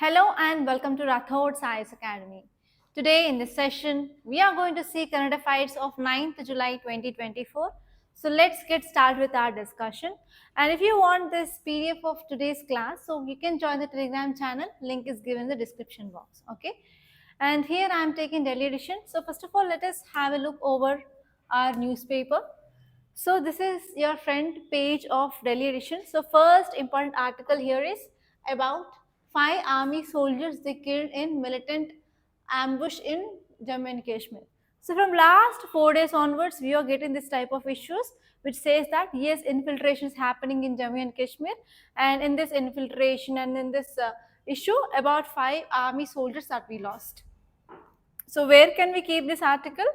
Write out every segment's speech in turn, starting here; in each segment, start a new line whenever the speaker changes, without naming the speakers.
Hello and welcome to Rathods Science Academy. Today in this session, we are going to see current affairs of 9th July 2024. So let's get started with our discussion. And if you want this PDF of today's class, so you can join the Telegram channel. Link is given in the description box. Okay. And here I am taking daily edition. So first of all, let us have a look over our newspaper. So this is your front page of Delhi edition. So first important article here is about 5 army soldiers they killed in militant ambush in Jammu and Kashmir. So from last 4 days onwards, we are getting this type of issues which says that yes, infiltration is happening in Jammu and Kashmir, and in this infiltration and in this issue about 5 army soldiers that we lost. So where can we keep this article?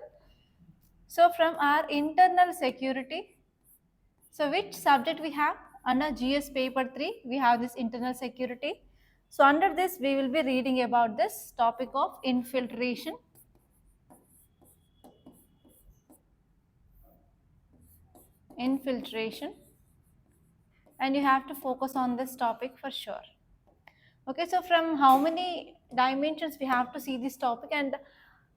So from our internal security. So which subject we have? Under GS paper 3, we have this internal security. So under this, we will be reading about this topic of infiltration. Infiltration. And you have to focus on this topic for sure. Okay, so from how many dimensions we have to see this topic, and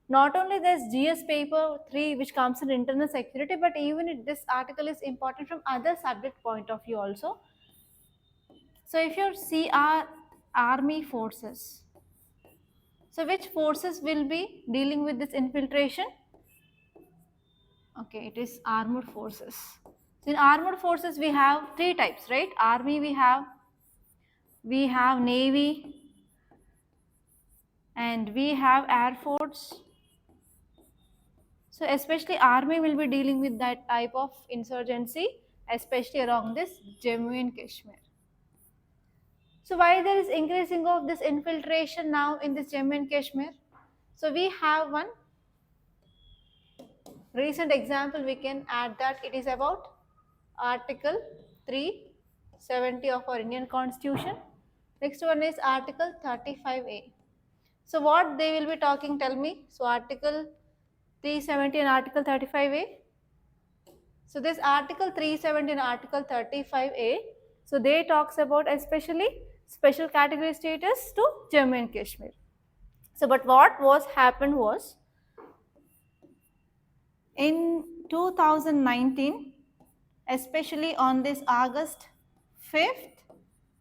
not only this GS paper 3 which comes in internal security, but even this article is important from other subject point of view also. So if you see our army forces, so which forces will be dealing with this infiltration? Okay, it is armored forces. So in armored forces we have 3 types, right? Army we have Navy, and we have Air Force. So especially army will be dealing with that type of insurgency, especially along this Jammu and Kashmir. So why there is increasing of this infiltration now in this Jammu and Kashmir? So we have one recent example, we can add that it is about Article 370 of our Indian Constitution. Next one is Article 35A. So what they will be talking, tell me. So Article 370 and Article 35A. So this Article 370 and Article 35A, so they talks about especially special category status to Jammu and Kashmir. So but what was happened was, in 2019, especially on this August 5th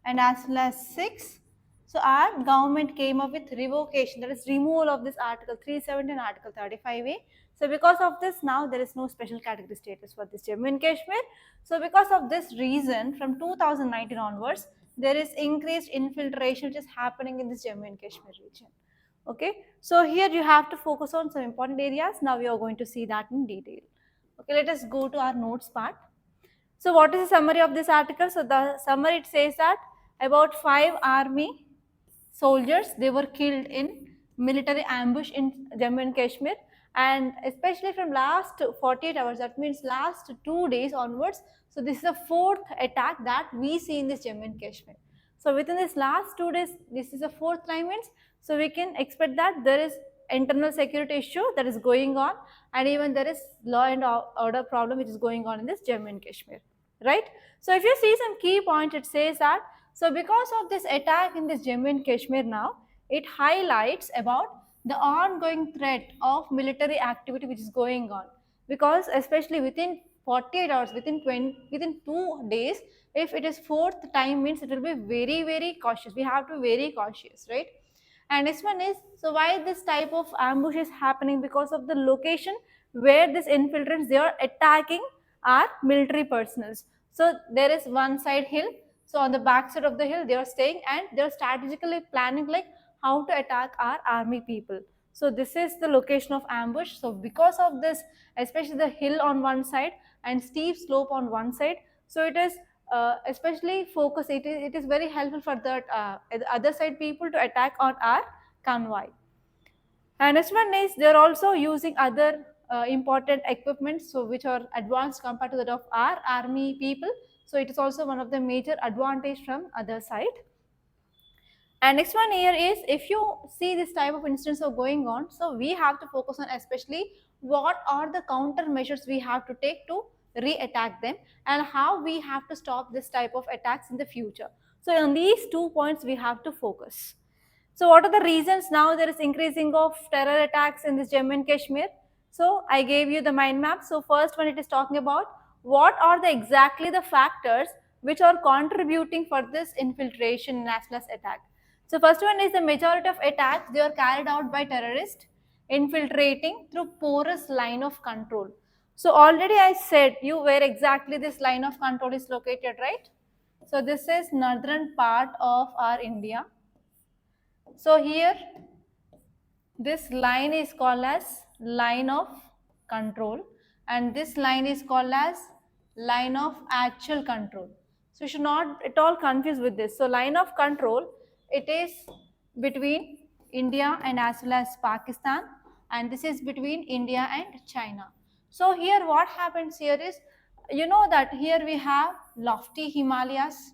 and as well as 6th, so our government came up with revocation, that is removal of this Article 370 and Article 35A. So because of this, now there is no special category status for this Jammu and Kashmir. So because of this reason, from 2019 onwards, there is increased infiltration which is happening in this Jammu and Kashmir region. Okay, so here you have to focus on some important areas. Now we are going to see that in detail. Okay, let us go to our notes part. So what is the summary of this article? So the summary, it says that about 5 army soldiers, they were killed in military ambush in Jammu and Kashmir, and especially from last 48 hours, that means last 2 days onwards. So this is the 4th attack that we see in this Jammu and Kashmir. So within this last 2 days, this is the 4th time means, so we can expect that there is internal security issue that is going on, and even there is law and order problem which is going on in this Jammu and Kashmir, right? So if you see some key points, it says that, so because of this attack in this Jammu and Kashmir now, it highlights about the ongoing threat of military activity which is going on, because especially within 48 hours, within 2 days, if it is 4th time means it will be very cautious. We have to be very cautious, right? And next one is, so why this type of ambush is happening? Because of the location where this infiltrants, they are attacking our military personals. So there is one side hill, so on the back side of the hill they are staying, and they are strategically planning like how to attack our army people. So this is the location of ambush. So because of this, especially the hill on one side and steep slope on one side, so it is especially focus, it is very helpful for the other side people to attack on our convoy. And next one is, they are also using other important equipment, so which are advanced compared to that of our army people. So it is also one of the major advantage from other side. And next one here is, if you see this type of incidents are going on, so we have to focus on especially what are the countermeasures we have to take to re-attack them, and how we have to stop this type of attacks in the future. So on these 2 points we have to focus. So what are the reasons now there is increasing of terror attacks in this Jammu and Kashmir? So I gave you the mind map. So first one, it is talking about what are the exactly the factors which are contributing for this infiltration as well as attack. So first one is the majority of attacks, they are carried out by terrorists infiltrating through porous line of control. So already I said you where exactly this line of control is located, right? So this is northern part of our India. So here this line is called as line of control and this line is called as line of actual control. So you should not at all confuse with this. So line of control, it is between India and as well as Pakistan, and this is between India and China. So here what happens here is, you know that here we have lofty Himalayas,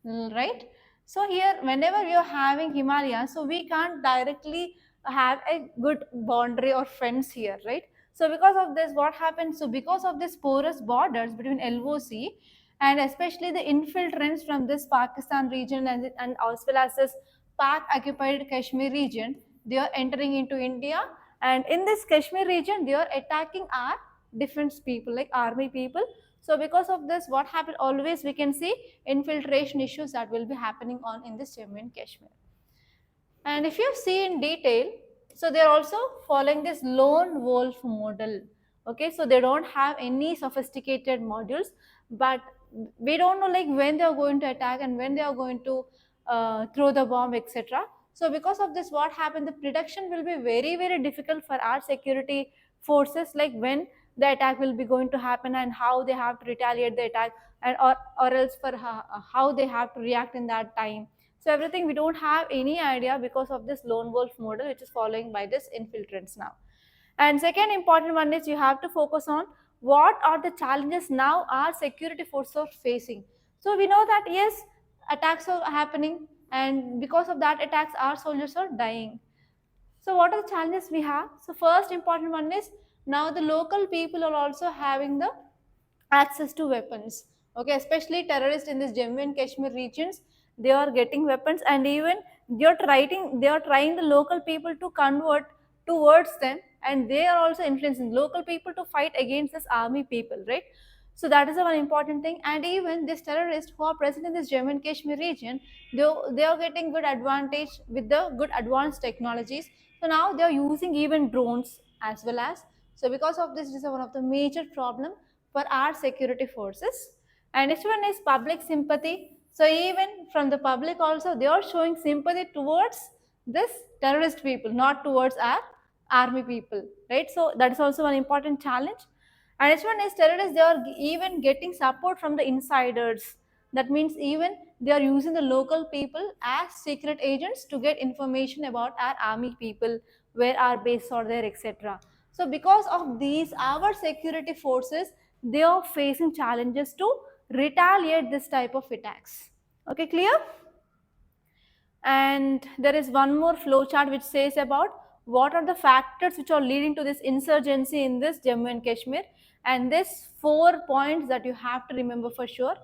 right? So here whenever we are having Himalayas, so we can't directly have a good boundary or fence here, right? So because of this what happens, so because of this porous borders between LOC and especially the infiltrants from this Pakistan region and as well as this Pak occupied Kashmir region, they are entering into India, and in this Kashmir region they are attacking our defense people like army people. So because of this what happened, always we can see infiltration issues that will be happening on in this Jammu and Kashmir. And if you see in detail, so they are also following this lone wolf model. Okay, so they don't have any sophisticated modules, but we don't know like when they are going to attack and when they are going to throw the bomb, etc. So because of this what happened, the prediction will be very very difficult for our security forces, like when the attack will be going to happen and how they have to retaliate the attack, and or else for how they have to react in that time. So everything we don't have any idea because of this lone wolf model which is following by this infiltrants now. And second important one is you have to focus on what are the challenges now our security forces are facing. So we know that yes, attacks are happening and because of that attacks our soldiers are dying. So what are the challenges we have? So first important one is now the local people are also having the access to weapons. Okay, especially terrorists in this Jammu and Kashmir regions, they are getting weapons, and even they are trying the local people to convert towards them, and they are also influencing local people to fight against this army people, right? So that is a one important thing. And even these terrorists who are present in this Jammu and Kashmir region, they are getting good advantage with the good advanced technologies. So now they are using even drones as well as. So because of this, this is one of the major problem for our security forces. And next one is public sympathy. So even from the public also, they are showing sympathy towards this terrorist people, not towards our army people, right? So that is also an important challenge. And next one is terrorists, they are even getting support from the insiders. That means even they are using the local people as secret agents to get information about our army people, where our base are there, etc. So because of these, our security forces, they are facing challenges to retaliate this type of attacks. Okay, clear? And there is one more flow chart which says about what are the factors which are leading to this insurgency in this Jammu and Kashmir, and this 4 points that you have to remember for sure.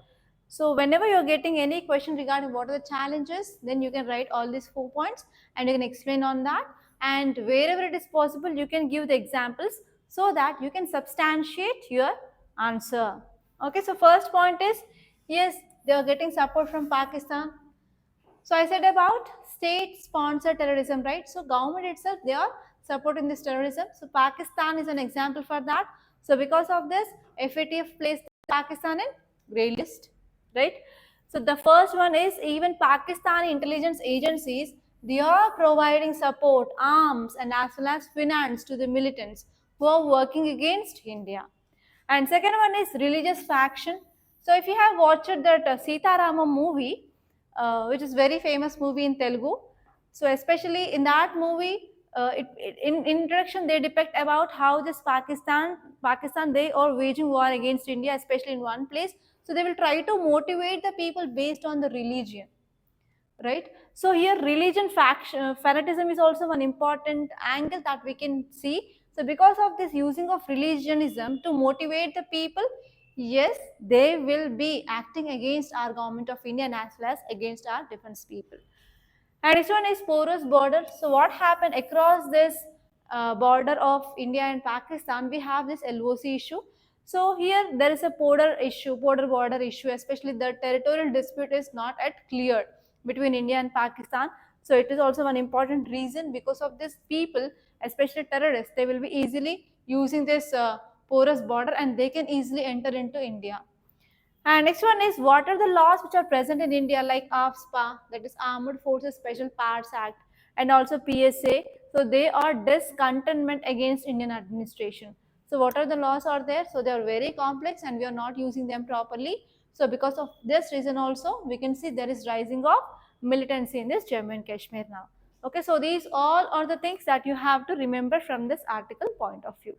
So whenever you're getting any question regarding what are the challenges, then you can write all these 4 points and you can explain on that, and wherever it is possible you can give the examples so that you can substantiate your answer. Okay, so first point is yes, they are getting support from Pakistan. So I said about state-sponsored terrorism, right? So government itself, they are supporting this terrorism. So Pakistan is an example for that. So because of this, FATF placed Pakistan in grey list, right? So the first one is even Pakistani intelligence agencies, they are providing support, arms, and as well as finance to the militants who are working against India. And second one is religious faction. So if you have watched that Sita Rama movie, which is very famous movie in Telugu. So especially in that movie, in introduction they depict about how this Pakistan they are waging war against India, especially in one place. So they will try to motivate the people based on the religion, right? So here religion faction fanatism is also one important angle that we can see. So because of this using of religionism to motivate the people, yes, they will be acting against our government of India and as well as against our defense people. And next one is porous border. So what happened across this border of India and Pakistan? We have this LOC issue. So here there is a border border issue, especially the territorial dispute is not at clear between India and Pakistan. So it is also one important reason. Because of this, people, especially terrorists, they will be easily using this porous border and they can easily enter into India. And next one is, what are the laws which are present in India, like AFSPA, that is Armed Forces Special Powers Act, and also PSA. So they are discontentment against Indian administration. So what are the laws are there? So they are very complex and we are not using them properly. So because of this reason also, we can see there is rising of militancy in this Jammu and Kashmir now. Okay, so these all are the things that you have to remember from this article point of view.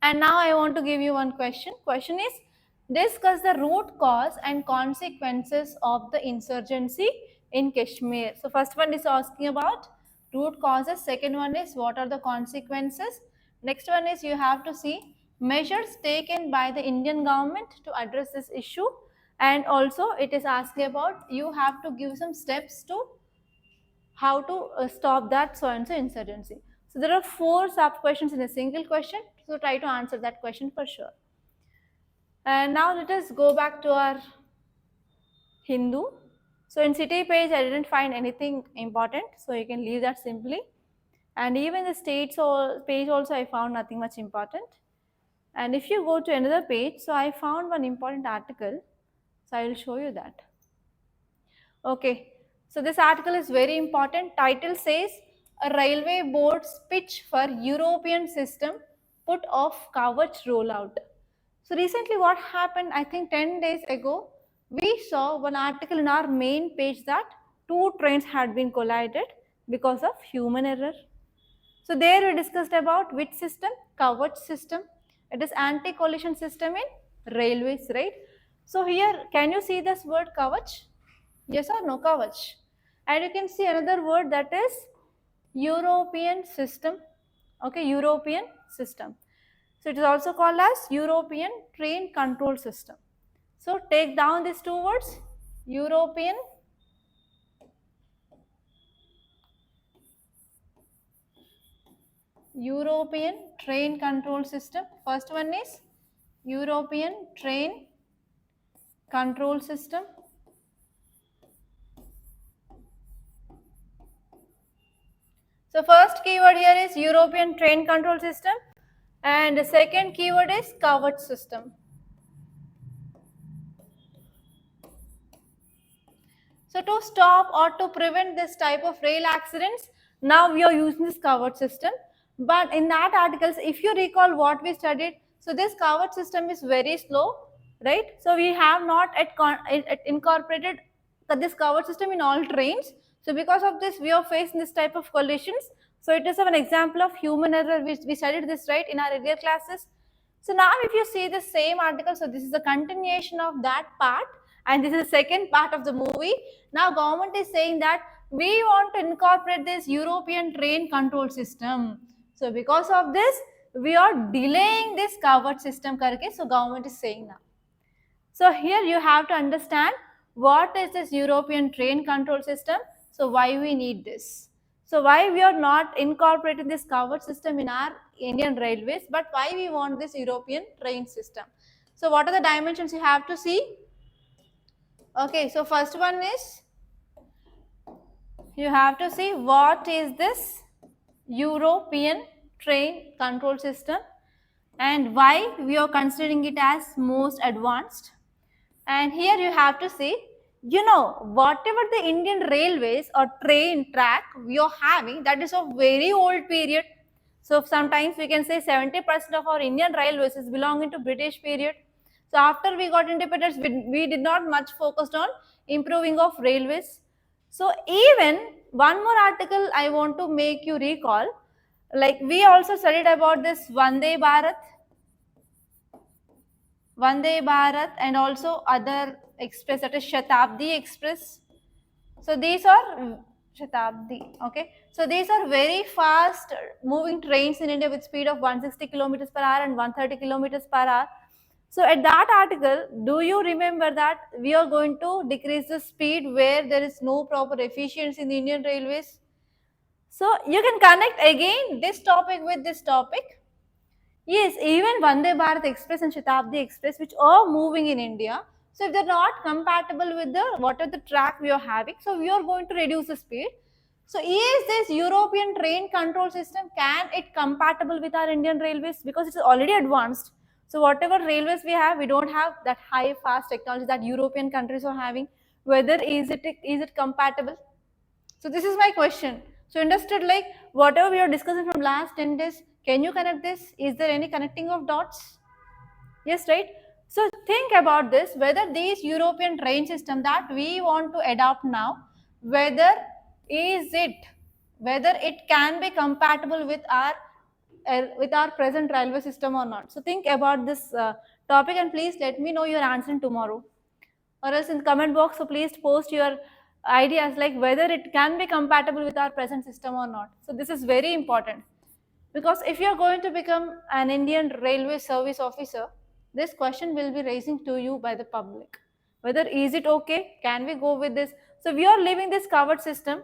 And now I want to give you one question. Question is, discuss the root cause and consequences of the insurgency in Kashmir. So first one is asking about root causes. Second one is, what are the consequences? Next one is, you have to see measures taken by the Indian government to address this issue. And also it is asking about, you have to give some steps to how to stop that so and so insurgency. So there are 4 sub questions in a single question. So try to answer that question for sure. And now let us go back to our Hindu. So in city page, I didn't find anything important. So you can leave that simply. And even the states page also, I found nothing much important. And if you go to another page, so I found one important article. So I will show you that. Okay. So this article is very important. Title says, a railway board's pitch for European system put off Kavach rollout. So recently what happened, I think 10 days ago, we saw one article in our main page that 2 trains had been collided because of human error. So there we discussed about which system? Kavach system. It is anti-collision system in railways, right? So here, can you see this word Kavach? Yes or no, Kavach? And you can see another word, that is European system. Okay, European system. So it is also called as European train control system. So take down these 2 words, European train control system. First one is European train control system. So first keyword here is European train control system, and the second keyword is Kavach system. So to stop or to prevent this type of rail accidents, now we are using this Kavach system. But in that articles, if you recall what we studied, so this Kavach system is very slow, right? So we have not incorporated this Kavach system in all trains. So because of this, we are facing this type of collisions. So it is an example of human error. We studied this, right, in our earlier classes. So now if you see the same article, so this is a continuation of that part, and this is the second part of the movie. Now government is saying that we want to incorporate this European train control system. So because of this, we are delaying this Kavach system karke, so government is saying now. So here you have to understand what is this European train control system. So why we need this? So why we are not incorporating this Kavach system in our Indian railways, but why we want this European train system? So what are the dimensions you have to see? Okay, so first one is, you have to see what is this European train control system and why we are considering it as most advanced. And here you have to see, whatever the Indian railways or train track we are having, that is of very old period. So sometimes we can say 70% of our Indian railways is belonging to British period. So after we got independence, we did not much focused on improving of railways. So even one more article I want to make you recall, like we also studied about this Vande Bharat and also other express, that is Shatabdi Express. So these are Shatabdi, okay. So these are very fast moving trains in India with speed of 160 kilometers per hour and 130 kilometers per hour. So at that article, do you remember that we are going to decrease the speed where there is no proper efficiency in the Indian Railways? So you can connect again this topic with this topic. Yes, even Vande Bharat Express and Shatabdi Express, which are moving in India, so if they're not compatible with the whatever the track we are having, so we are going to reduce the speed. So is this European train control system, can it compatible with our Indian railways? Because it's already advanced. So whatever railways we have, we don't have that high fast technology that European countries are having. Whether is it compatible? So this is my question. So understood, like whatever we are discussing from last 10 days, can you connect this? Is there any connecting of dots? Yes, right? So think about this, whether these European train system that we want to adopt now, whether it can be compatible with our present railway system or not. So think about this topic and please let me know your answer tomorrow, or else in the comment box. So please post your ideas like whether it can be compatible with our present system or not. So this is very important, because if you are going to become an Indian railway service officer, this question will be raising to you by the public, whether is it okay, can we go with this. So we are leaving this covered system.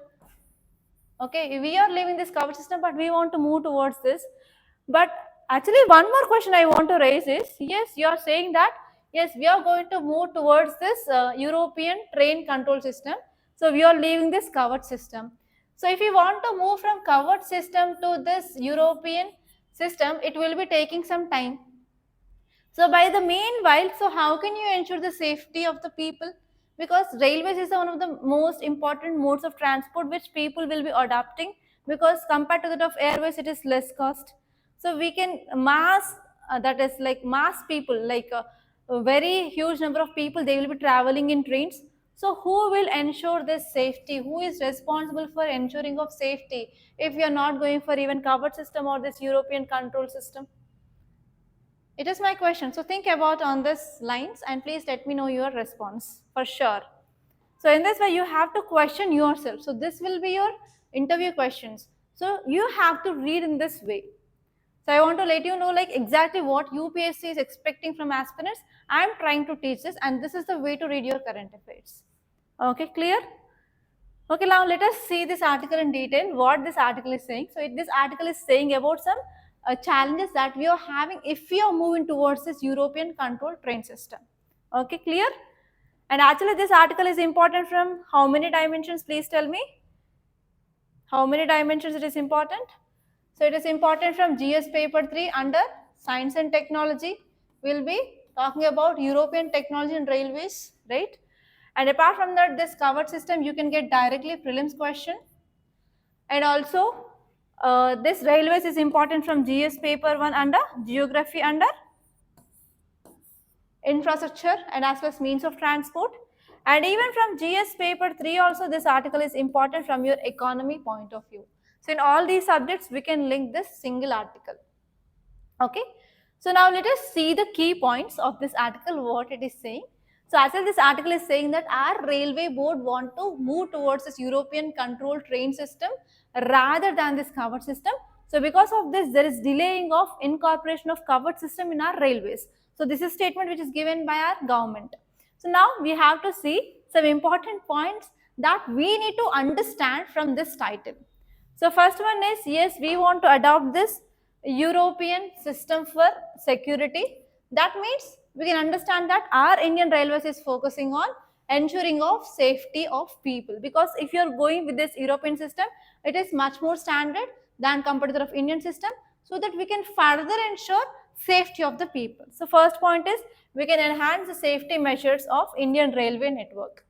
Okay, we are leaving this covered system, but we want to move towards this. But actually one more question I want to raise is, yes, you are saying that yes, we are going to move towards this European train control system. So we are leaving this covered system. So if you want to move from covered system to this European system, it will be taking some time. So by the meanwhile, so how can you ensure the safety of the people? Because railways is one of the most important modes of transport which people will be adopting, because compared to that of airways, it is less cost. So we can that is like mass people, like a very huge number of people, they will be traveling in trains. So who will ensure this safety? Who is responsible for ensuring of safety if we are not going for even covered system or this European control system? It is my question. So think about on this lines and please let me know your response for sure. So in this way, you have to question yourself. So this will be your interview questions. So you have to read in this way. So I want to let you know like exactly what UPSC is expecting from aspirants. I am trying to teach this, and this is the way to read your current affairs. Okay, clear? Okay, now let us see this article in detail, what this article is saying. So this article is saying about some challenges that we are having if we are moving towards this European control train system. Okay, clear? And actually this article is important from how many dimensions? Please tell me. How many dimensions it is important? So it is important from GS paper 3 under Science and Technology. We'll be talking about European technology and railways, right? And apart from that, this covered system, you can get directly prelims question. And also, this railways is important from GS paper 1 under Geography under Infrastructure and as well as means of transport. And even from GS paper 3 also, this article is important from your economy point of view. So in all these subjects, we can link this single article. Okay. So now let us see the key points of this article, what it is saying. So as well, this article is saying that our railway board want to move towards this European control train system rather than this covered system. So because of this, there is delaying of incorporation of covered system in our railways. So this is statement which is given by our government. So now we have to see some important points that we need to understand from this title. So first one is, yes, we want to adopt this European system for security. That means we can understand that our Indian Railways is focusing on ensuring of safety of people, because if you are going with this European system, it is much more standard than compared to the Indian system, so that we can further ensure safety of the people. So first point is we can enhance the safety measures of Indian railway network.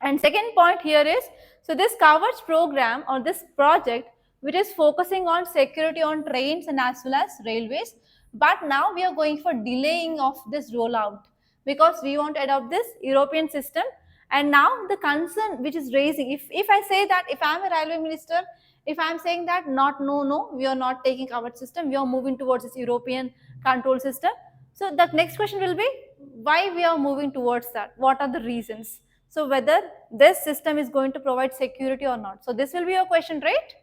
And second point here is, so this Kavach program or this project which is focusing on security on trains and as well as railways, but now we are going for delaying of this rollout because we want to adopt this European system. And now the concern which is raising, if I say that, if I am a railway minister, if I am saying that no, we are not taking Kavach system, we are moving towards this European control system. So the next question will be, why we are moving towards that? What are the reasons? So whether this system is going to provide security or not. So this will be your question, right?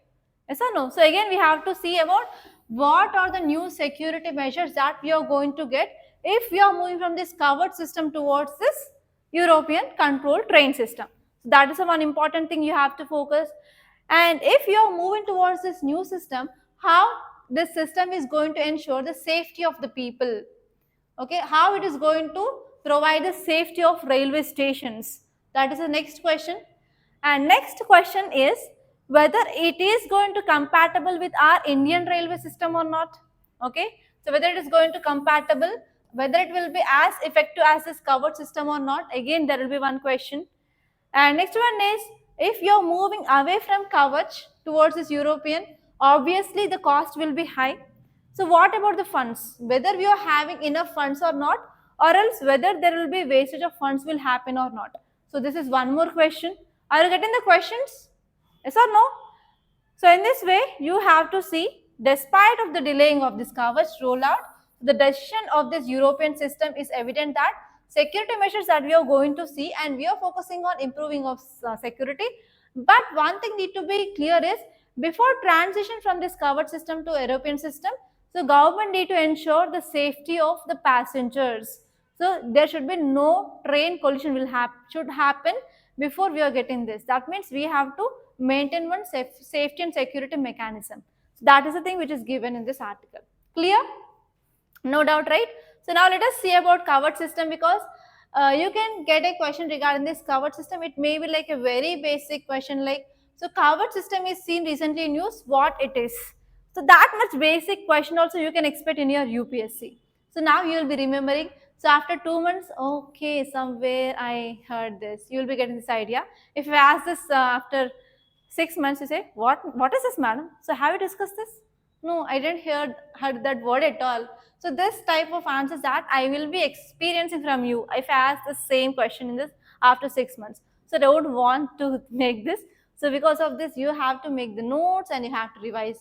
Yes or no? So again, we have to see about what are the new security measures that we are going to get if we are moving from this covered system towards this European controlled train system. So that is the one important thing you have to focus. And if you are moving towards this new system, how this system is going to ensure the safety of the people? Okay, how it is going to provide the safety of railway stations? That is the next question. And next question is whether it is going to compatible with our Indian railway system or not. Okay, so whether it is going to compatible, whether it will be as effective as this covered system or not, again there will be one question. And next one is, if you're moving away from Kavach towards this European, obviously the cost will be high. So what about the funds? Whether we are having enough funds or not, or else whether there will be wastage of funds will happen or not. So this is one more question. Are you getting the questions? Yes or no? So in this way, you have to see, despite of the delaying of this Kavach rollout, the decision of this European system is evident that security measures that we are going to see, and we are focusing on improving of security. But one thing need to be clear is, before transition from this covered system to European system, so government need to ensure the safety of the passengers. So there should be no train collision should happen before we are getting this. That means we have to maintain one safety and security mechanism. So that is the thing which is given in this article. Clear? No doubt, right? So now let us see about covered system, because you can get a question regarding this covered system. It may be like a very basic question like, so covered system is seen recently in news, what it is. So that much basic question also you can expect in your UPSC. So now you will be remembering. So after 2 months, okay, somewhere I heard this. You will be getting this idea. If I ask this after 6 months, you say, what is this, madam? So have you discussed this? No, I didn't heard that word at all. So this type of answers that I will be experiencing from you if I ask the same question in this after 6 months. So I don't want to make this. So because of this, you have to make the notes and you have to revise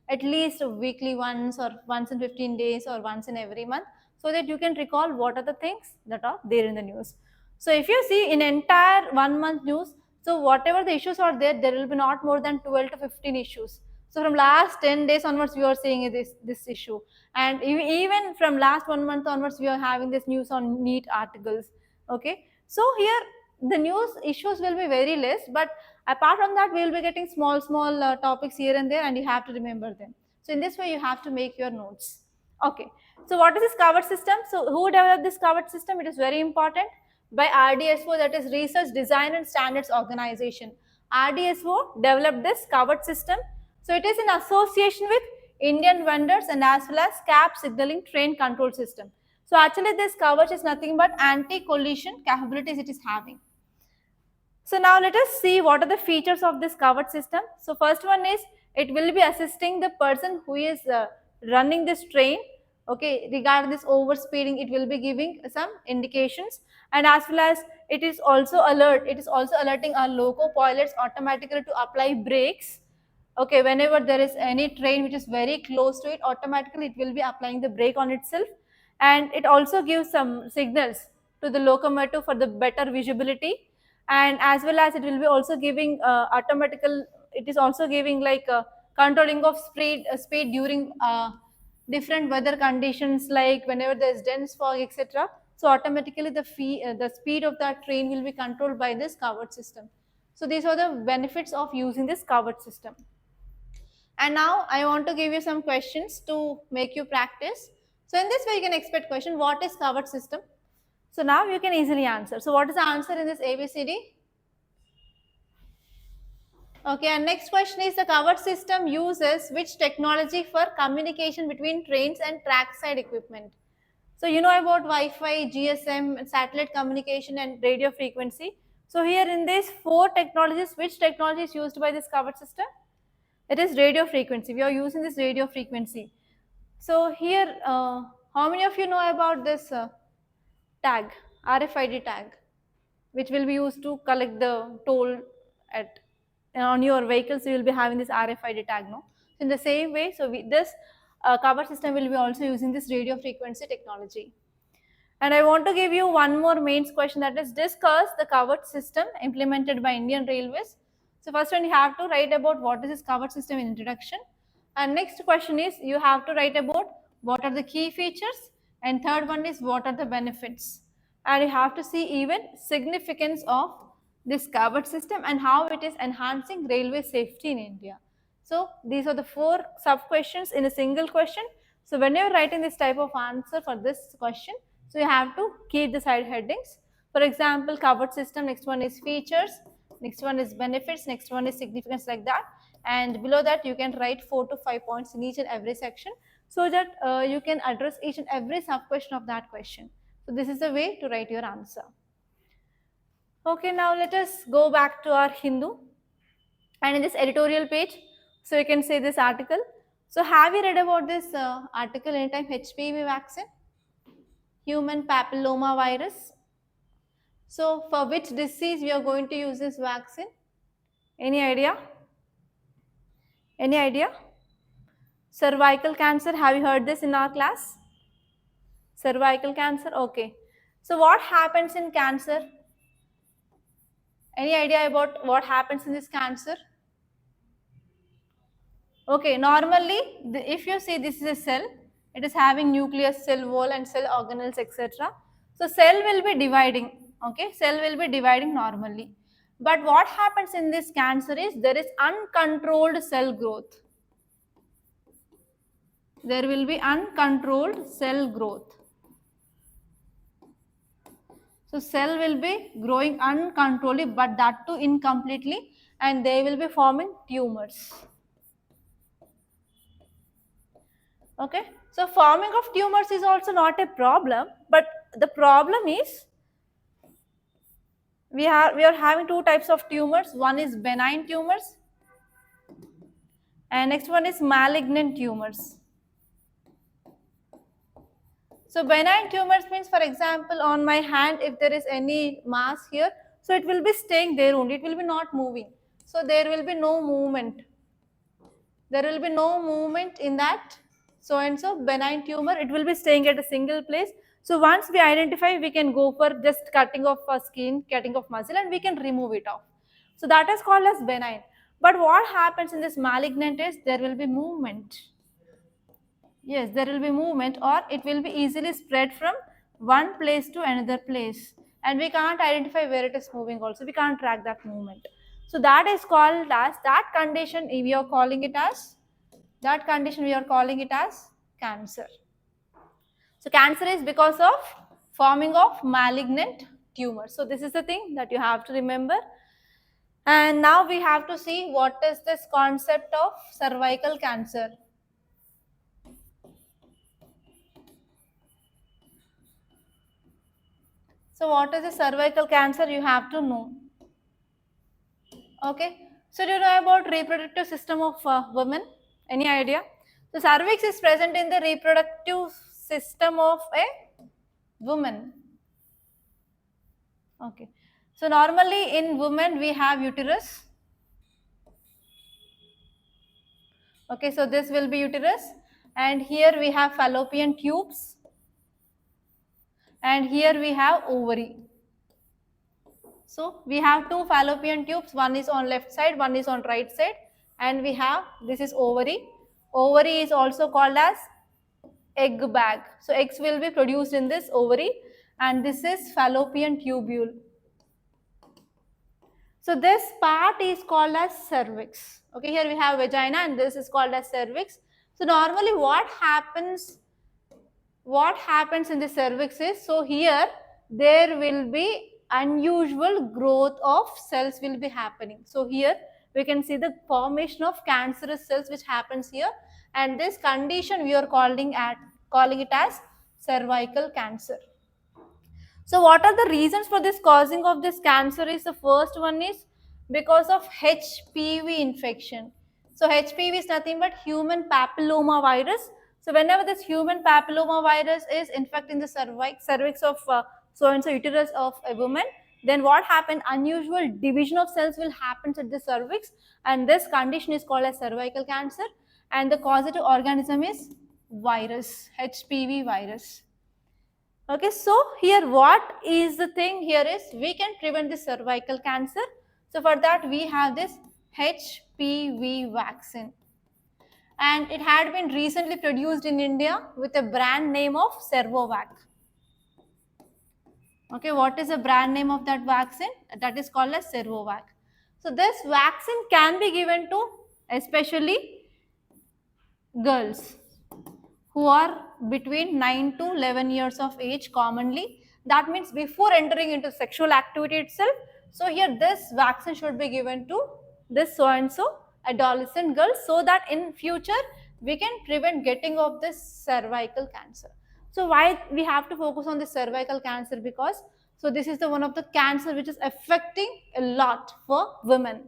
at least weekly once, or once in 15 days, or once in every month, so that you can recall what are the things that are there in the news. So if you see in entire 1 month news, so whatever the issues are there, there will be not more than 12 to 15 issues. So from last 10 days onwards, we are seeing this issue. And even from last 1 month onwards, we are having this news on NEET articles. Okay. So here the news issues will be very less, but apart from that, we will be getting small topics here and there, and you have to remember them. So in this way, you have to make your notes. Okay. So what is this covered system? So who developed this covered system? It is very important. By RDSO, that is Research Design and Standards Organization. RDSO developed this covered system. So it is in association with Indian vendors and as well as CAP signaling train control system. So actually this Kavach is nothing but anti-collision capabilities it is having. So now let us see what are the features of this covered system. So first one is, it will be assisting the person who is running this train. Okay, regarding this overspeeding, it will be giving some indications, and as well as it is also alerting our loco pilots automatically to apply brakes. Okay, whenever there is any train which is very close to it, automatically it will be applying the brake on itself, and it also gives some signals to the locomotive for the better visibility, and as well as it will be also giving it is also giving like controlling of speed during different weather conditions, like whenever there is dense fog, etc. So automatically the speed of that train will be controlled by this covered system. So these are the benefits of using this covered system. And now I want to give you some questions to make you practice. So in this way you can expect question, what is covered system? So now you can easily answer. So what is the answer in this ABCD? Okay, and next question is, the covered system uses which technology for communication between trains and trackside equipment? So you know about Wi-Fi, GSM, satellite communication and radio frequency. So here in these 4 technologies, which technology is used by this covered system? It is radio frequency. We are using this radio frequency. So here, how many of you know about this tag, RFID tag, which will be used to collect the toll at on your vehicles? You will be having this RFID tag, no? So in the same way, so this cover system will be also using this radio frequency technology. And I want to give you one more mains question, that is, discuss the covered system implemented by Indian Railways. So first one, you have to write about what is this covered system in introduction. And next question is, you have to write about what are the key features, and third one is what are the benefits, and you have to see even significance of this Kavach system and how it is enhancing railway safety in India. So these are the 4 sub questions in a single question. So when you're writing this type of answer for this question, so you have to keep the side headings. For example, Kavach system, next one is features, next one is benefits, next one is significance, like that. And below that you can write 4 to 5 points in each and every section, so that you can address each and every sub question of that question. So this is the way to write your answer. Okay, now let us go back to our Hindu, and in this editorial page, so you can say this article. So have you read about this article anytime? HPV vaccine, human papilloma virus. So for which disease we are going to use this vaccine? Any idea? Any idea? Cervical cancer. Have you heard this in our class? Cervical cancer. Okay. So what happens in cancer? Any idea about what happens in this cancer? Okay, normally if you see, this is a cell, it is having nucleus, cell wall and cell organelles, etc. So cell will be dividing, okay, cell will be dividing normally. But what happens in this cancer is there is uncontrolled cell growth. There will be uncontrolled cell growth. So cell will be growing uncontrollably, but that too incompletely, and they will be forming tumors. Okay, so forming of tumors is also not a problem, but the problem is we are having 2 types of tumors. One is benign tumors and next one is malignant tumors. So benign tumors means, for example, on my hand, if there is any mass here, so it will be staying there only, it will be not moving. So there will be no movement. There will be no movement in that so and so benign tumor, it will be staying at a single place. So once we identify, we can go for just cutting off skin, cutting off muscle, and we can remove it off. So that is called as benign. But what happens in this malignant is there will be movement. Yes, there will be movement, or it will be easily spread from one place to another place, and we can't identify where it is moving also, we can't track that movement. So that is called as, that condition we are calling it as, that condition we are calling it as cancer. So cancer is because of forming of malignant tumors. So this is the thing that you have to remember. And now we have to see what is this concept of cervical cancer. So what is the cervical cancer, you have to know. Okay, so do you know about reproductive system of women? Any idea? So cervix is present in the reproductive system of a woman. Okay, so normally in women we have uterus. Okay, so this will be uterus, and here we have fallopian tubes, and here we have ovary. So we have 2 fallopian tubes, one is on left side, one is on right side, and we have, this is ovary. Ovary is also called as egg bag. So eggs will be produced in this ovary, and this is fallopian tubule. So this part is called as cervix. Okay, here we have vagina and this is called as cervix. So normally what happens in the cervix is, so here there will be unusual growth of cells will be happening. So here we can see the formation of cancerous cells which happens here, and this condition we are calling it as cervical cancer. So what are the reasons for this causing of this cancer is, the first one is because of HPV infection. So HPV is nothing but human papilloma virus. So whenever this human papilloma virus is infecting the cervix of so and so uterus of a woman, then what happened, unusual division of cells will happen at the cervix, and this condition is called as cervical cancer, and the causative organism is virus, HPV virus. Okay, so here what is the thing here is, we can prevent the cervical cancer. So for that we have this HPV vaccine. and it had been recently produced in India with a brand name of Servovac. Okay, what is the brand name of that vaccine? That is called as Servovac. So this vaccine can be given to especially girls who are between 9 to 11 years of age commonly. That means before entering into sexual activity itself. So here this vaccine should be given to this so and so adolescent girls, so that in future we can prevent getting of this cervical cancer. So why we have to focus on the cervical cancer? Because so this is the one of the cancer which is affecting a lot for women.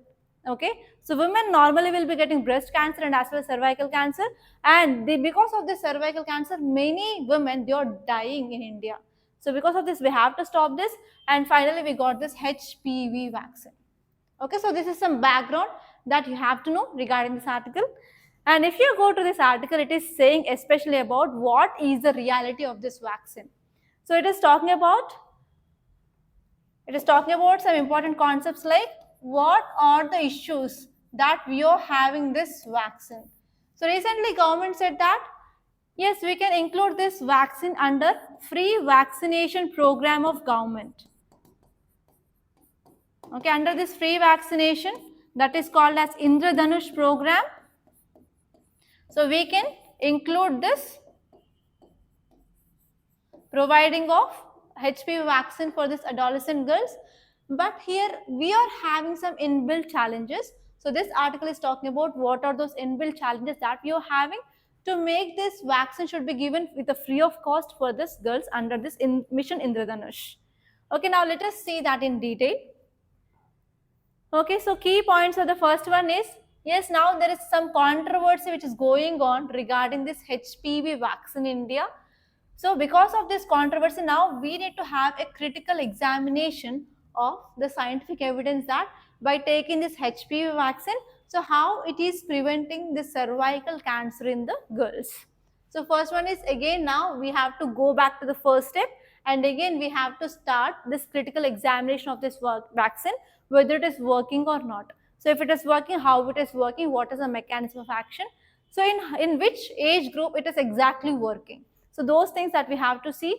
Okay, so women normally will be getting breast cancer and as well as cervical cancer, and because of this cervical cancer, many women, they are dying in India. So because of this, we have to stop this, and finally we got this HPV vaccine. Okay, so this is some background that you have to know regarding this article. And if you go to this article, it is saying especially about what is the reality of this vaccine. So it is talking about some important concepts like what are the issues that we are having this vaccine. So recently government said that yes, we can include this vaccine under free vaccination program of government. Okay, under this free vaccination, that is called as Indradhanush program. So we can include this providing of HPV vaccine for this adolescent girls. But here we are having some inbuilt challenges. So this article is talking about what are those inbuilt challenges that we are having to make this vaccine should be given with a free of cost for this girls under this mission Indradhanush. Okay, now let us see that in detail. Okay, so key points of the first one is, yes, now there is some controversy which is going on regarding this HPV vaccine in India. So because of this controversy, now we need to have a critical examination of the scientific evidence that by taking this HPV vaccine, so how it is preventing the cervical cancer in the girls. So first one is, again now we have to go back to the first step, and again we have to start this critical examination of this vaccine, whether it is working or not. So if it is working, how it is working, what is the mechanism of action, so in which age group it is exactly working. So those things that we have to see.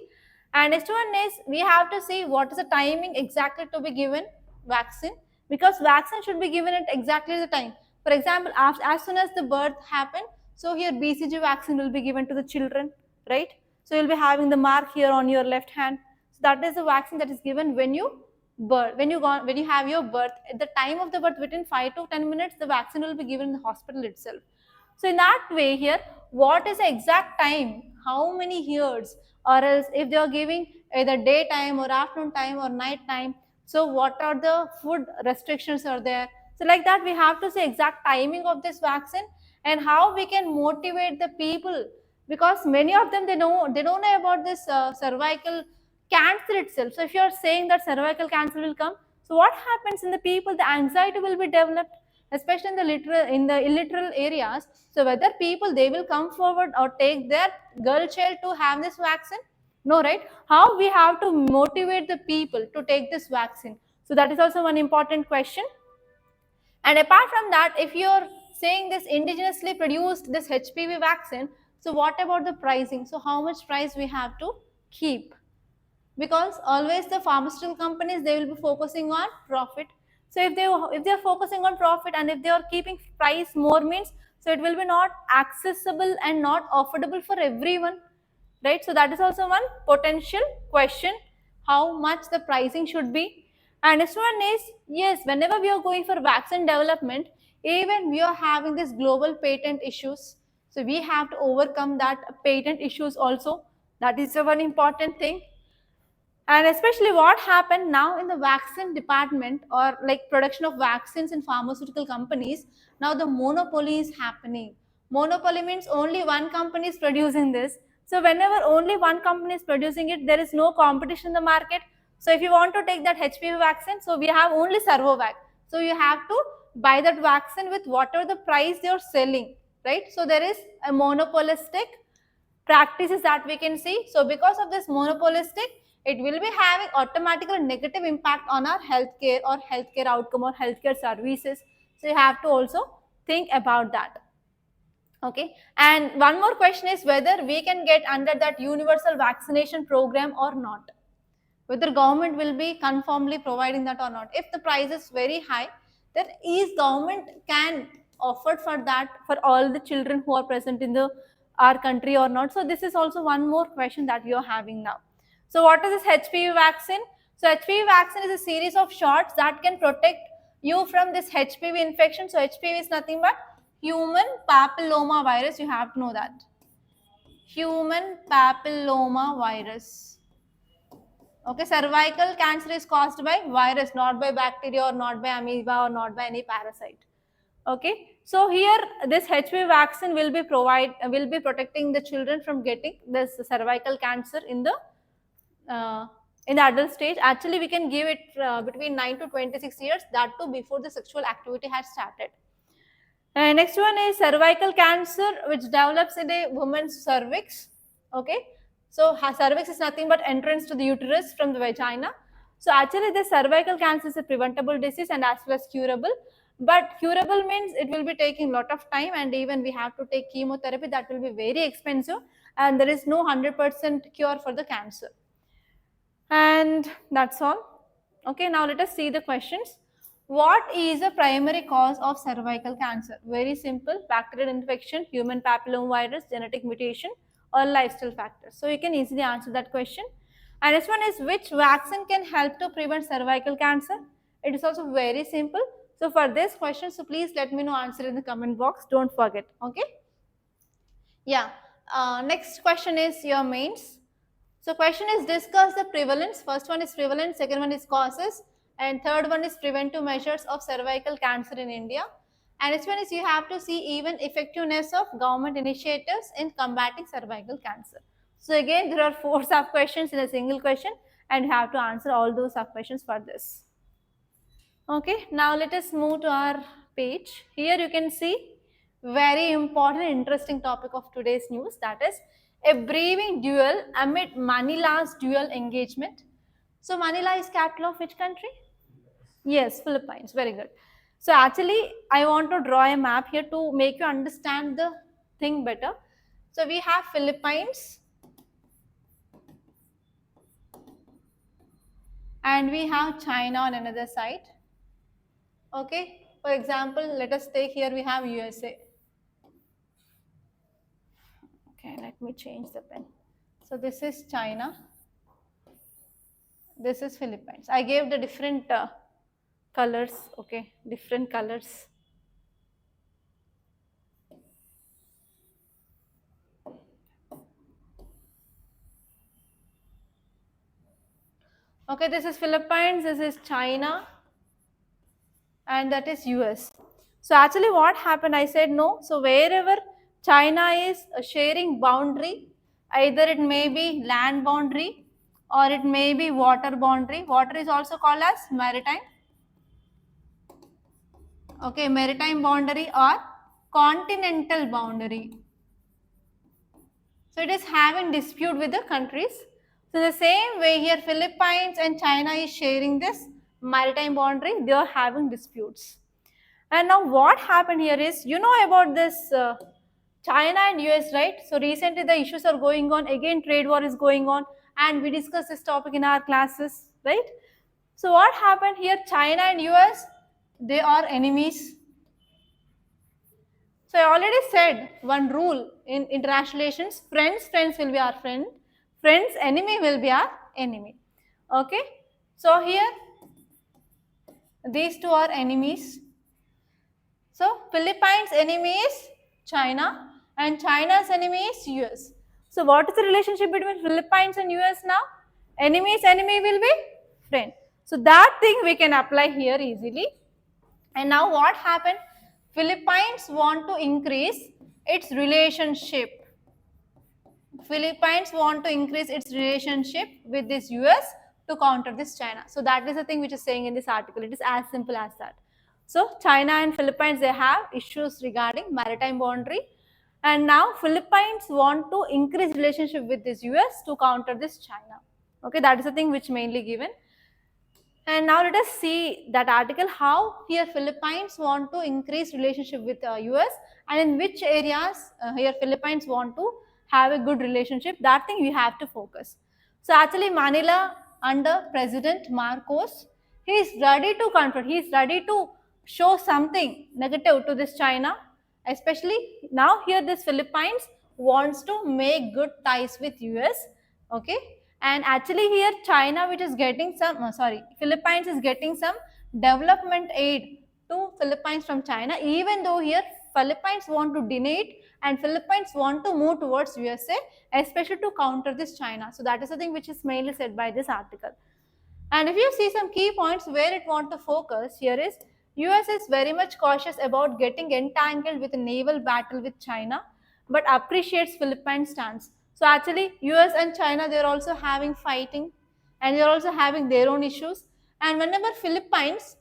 And next one is, we have to see what is the timing exactly to be given vaccine, because vaccine should be given at exactly the time. For example, as soon as the birth happened, so here BCG vaccine will be given to the children, right? So you'll be having the mark here on your left hand. So that is the vaccine that is given when you when you have your birth. At the time of the birth, within 5 to 10 minutes, the vaccine will be given in the hospital itself. So in that way here, what is the exact time, how many years, or else if they are giving either daytime or afternoon time or night time, so what are the food restrictions are there. So like that we have to say exact timing of this vaccine and how we can motivate the people, because many of them they don't know about this cervical cancer itself. So if you are saying that cervical cancer will come, so what happens in the people, the anxiety will be developed, especially in the illiterate areas. So whether people they will come forward or take their girl child to have this vaccine? No, right? How we have to motivate the people to take this vaccine? So that is also one important question. And apart from that, if you're saying this indigenously produced this HPV vaccine, so what about the pricing? So how much price we have to keep? Because always the pharmaceutical companies, they will be focusing on profit. So if they are focusing on profit and if they are keeping price more means, so it will be not accessible and not affordable for everyone, right? So that is also one potential question, how much the pricing should be. And next one is, yes, whenever we are going for vaccine development, even we are having this global patent issues, so we have to overcome that patent issues also. That is the one important thing. And especially what happened now in the vaccine department, or like production of vaccines in pharmaceutical companies, now the monopoly is happening. Monopoly means only one company is producing this. So whenever only one company is producing it, there is no competition in the market. So if you want to take that HPV vaccine, so we have only Servovac. So you have to buy that vaccine with whatever the price they are selling, right? So there is a monopolistic practices that we can see. So because of this monopolistic, it will be having automatically negative impact on our healthcare or healthcare outcome or healthcare services. So you have to also think about that. Okay, and one more question is whether we can get under that universal vaccination program or not, whether government will be conformly providing that or not. If the price is very high, then is government can offer for that for all the children who are present in the our country or not. So this is also one more question that you are having now. So what is this HPV vaccine? So HPV vaccine is a series of shots that can protect you from this HPV infection. So HPV is nothing but human papilloma virus. You have to know that. Human papilloma virus. Okay, cervical cancer is caused by virus, not by bacteria or not by amoeba or not by any parasite. Okay, so here this HPV vaccine will be protecting the children from getting this cervical cancer in the adult stage. Actually, we can give it between 9 to 26 years, that too before the sexual activity has started. Next one is cervical cancer, which develops in a woman's cervix. Okay, so cervix is nothing but entrance to the uterus from the vagina. So actually, the cervical cancer is a preventable disease and as well as curable. But curable means it will be taking a lot of time, and even we have to take chemotherapy that will be very expensive, and there is no 100% cure for the cancer. And that's all. Okay, now let us see the questions. What is the primary cause of cervical cancer? Very simple: bacterial infection, human papillomavirus, genetic mutation, or lifestyle factors. So you can easily answer that question. And this one is, which vaccine can help to prevent cervical cancer? It is also very simple. So for this question, so please let me know answer in the comment box. Don't forget. Okay. Yeah. Next question is your mains. So question is, discuss the prevalence. First one is prevalence, second one is causes, and third one is preventive measures of cervical cancer in India. And this one is, you have to see even effectiveness of government initiatives in combating cervical cancer. So again, there are 4 sub questions in a single question, and you have to answer all those sub questions for this. Okay, now let us move to our page. Here you can see very important interesting topic of today's news, that is a breathing duel amid Manila's dual engagement. So Manila is capital of which country? Yes, Philippines. Very good. So actually I want to draw a map here to make you understand the thing better. So we have Philippines and we have China on another side. Okay, for example, let us take here we have USA. Okay, let me change the pen. So this is China. This is Philippines. I gave the different colors. Okay, different colors. Okay, this is Philippines. This is China. And that is US. So actually what happened, I said no. So wherever China is sharing boundary, either it may be land boundary or it may be water boundary. Water is also called as maritime. Okay, maritime boundary or continental boundary. So it is having dispute with the countries. So the same way here Philippines and China is sharing this maritime boundary, they are having disputes. And now what happened here is, you know about this China and US, right? So recently the issues are going on, again trade war is going on, and we discussed this topic in our classes, right? So what happened here, China and US, they are enemies. So I already said one rule in international relations, friends will be our friend, friends enemy will be our enemy. Okay, so here these two are enemies. So Philippines enemy is China and China's enemy is US. So what is the relationship between Philippines and US now? Enemy's enemy will be friend. So that thing we can apply here easily. And now what happened? Philippines want to increase its relationship. Philippines want to increase its relationship with this US to counter this China. So that is the thing which is saying in this article. It is as simple as that. So China and Philippines, they have issues regarding maritime boundary. And now Philippines want to increase relationship with this US to counter this China. Okay, that is the thing which mainly given. And now let us see that article, how here Philippines want to increase relationship with US, and in which areas here Philippines want to have a good relationship. That thing we have to focus. So actually Manila under President Marcos, he is ready to confront, he is ready to show something negative to this China, especially now here this Philippines wants to make good ties with US, okay. And actually here China, which is getting some Philippines is getting some development aid to Philippines from China, even though here Philippines want to deny it and Philippines want to move towards USA, especially to counter this China. So that is the thing which is mainly said by this article. And if you see some key points where it want to focus, here is US is very much cautious about getting entangled with a naval battle with China, but appreciates Philippines' stance. So actually US and China, they are also having fighting and they are also having their own issues. And whenever Philippines,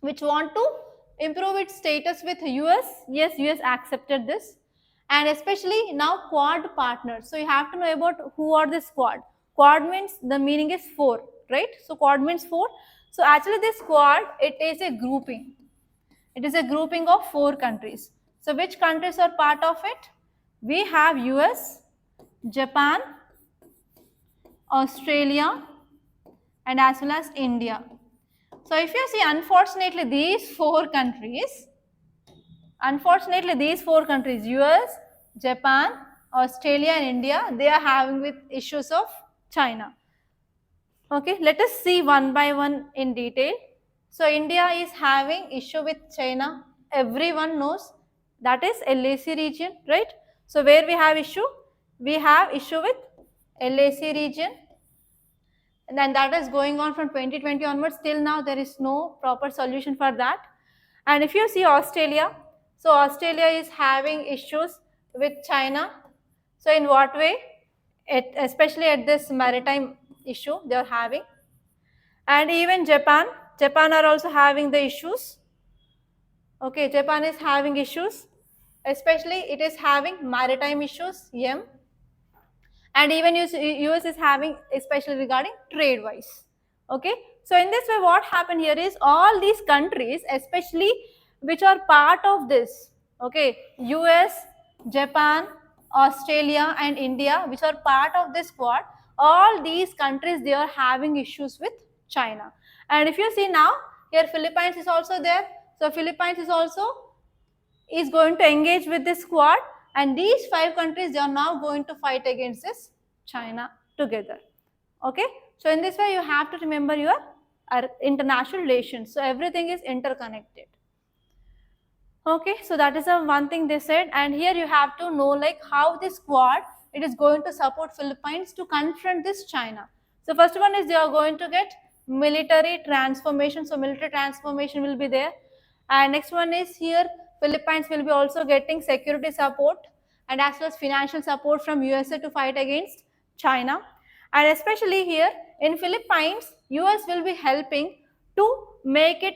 which want to improve its status with US, yes, US accepted this. And especially now quad partners. So you have to know about who are this quad. Quad means the meaning is 4, right? So quad means 4. So actually this quad, it is a grouping. It is a grouping of 4 countries. So which countries are part of it? We have US, Japan, Australia, and as well as India. So if you see, unfortunately these 4 countries, US, Japan, Australia and India, they are having with issues of China. Okay, let us see one by one in detail. So India is having issue with China. Everyone knows that is LAC region, right? So where we have issue? We have issue with LAC region. And then that is going on from 2020 onwards. Till now there is no proper solution for that. And if you see Australia, so Australia is having issues with China. So in what way? Especially at this maritime issue they are having. And even Japan are also having the issues. Okay, Japan is having issues, especially it is having maritime issues, M. And even US is having, especially regarding trade wise. Okay, so in this way what happened here is all these countries, especially which are part of this, okay, US, Japan, Australia and India, which are part of this quad, all these countries, they are having issues with China. And if you see now here Philippines is also there. So Philippines is also is going to engage with this quad, and these 5 countries, they are now going to fight against this China together. Okay, so in this way you have to remember your international relations. So everything is interconnected. Okay, so that is the one thing they said. And here you have to know like how this quad, it is going to support Philippines to confront this China. So first one is they are going to get military transformation. So military transformation will be there. And next one is here Philippines will be also getting security support and as well as financial support from USA to fight against China. And especially here in Philippines, US will be helping to make it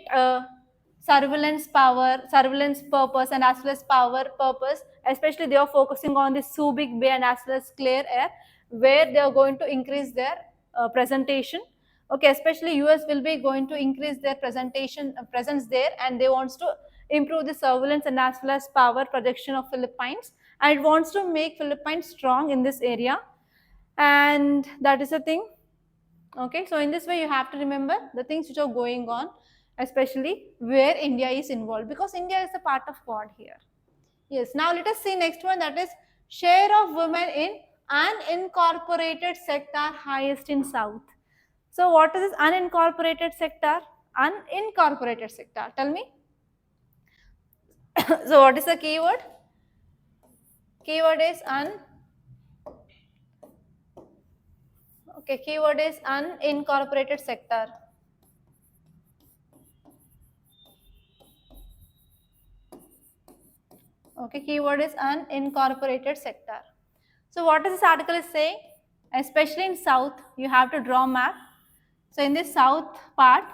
surveillance purpose and as well as power purpose. Especially they are focusing on the Subic Bay and as well as Clear Air, where they are going to increase their presentation. Okay, especially US will be going to increase their presence there, and they wants to improve the surveillance and as well as power projection of Philippines, and it wants to make Philippines strong in this area. And that is the thing. Okay, so in this way you have to remember the things which are going on, especially where India is involved, because India is a part of Quad here. Yes, now let us see next one, that is share of women in unincorporated sector highest in South. So what is this unincorporated sector? Unincorporated sector, tell me. So what is the keyword? Keyword is keyword is unincorporated sector. Okay, keyword is unincorporated sector. So what is this article is saying? Especially in South, you have to draw map. So in this South part,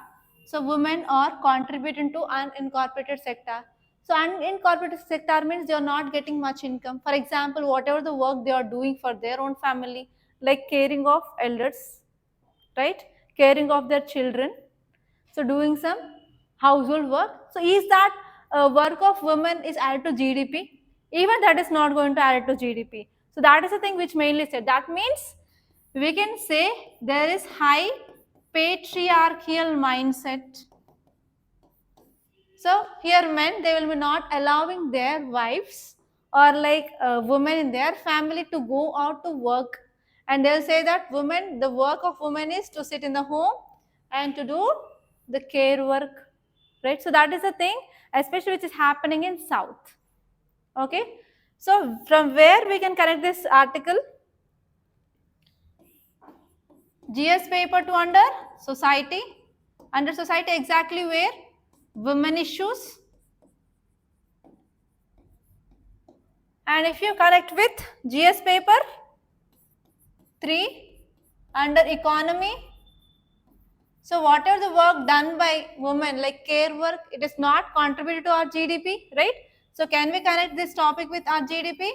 so women are contributing to unincorporated sector. So unincorporated sector means they are not getting much income. For example, whatever the work they are doing for their own family, like caring of elders, right? Caring of their children, So doing some household work. So is that work of women is added to GDP? Even that is not going to add it to GDP. So that is the thing which mainly said. That means we can say there is high patriarchal mindset. So here men, they will be not allowing their wives or like women in their family to go out to work, and they'll say that women, the work of women is to sit in the home and to do the care work, right? So that is the thing, especially which is happening in South. Okay, so from where we can connect this article? GS paper to under society. Under society, exactly where? Women issues. And if you connect with GS paper 3 under economy, so whatever the work done by women like care work, it is not contributed to our GDP, right? So can we connect this topic with our GDP?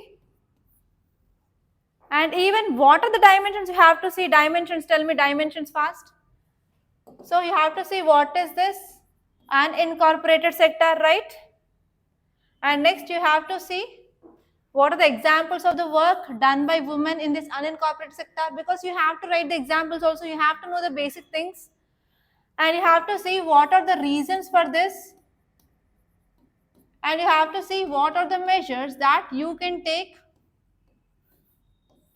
And even what are the dimensions? You have to see dimensions. Tell me dimensions fast. So you have to see what is this unincorporated sector, right? And next you have to see what are the examples of the work done by women in this unincorporated sector, because you have to write the examples also, you have to know the basic things, and you have to see what are the reasons for this, and you have to see what are the measures that you can take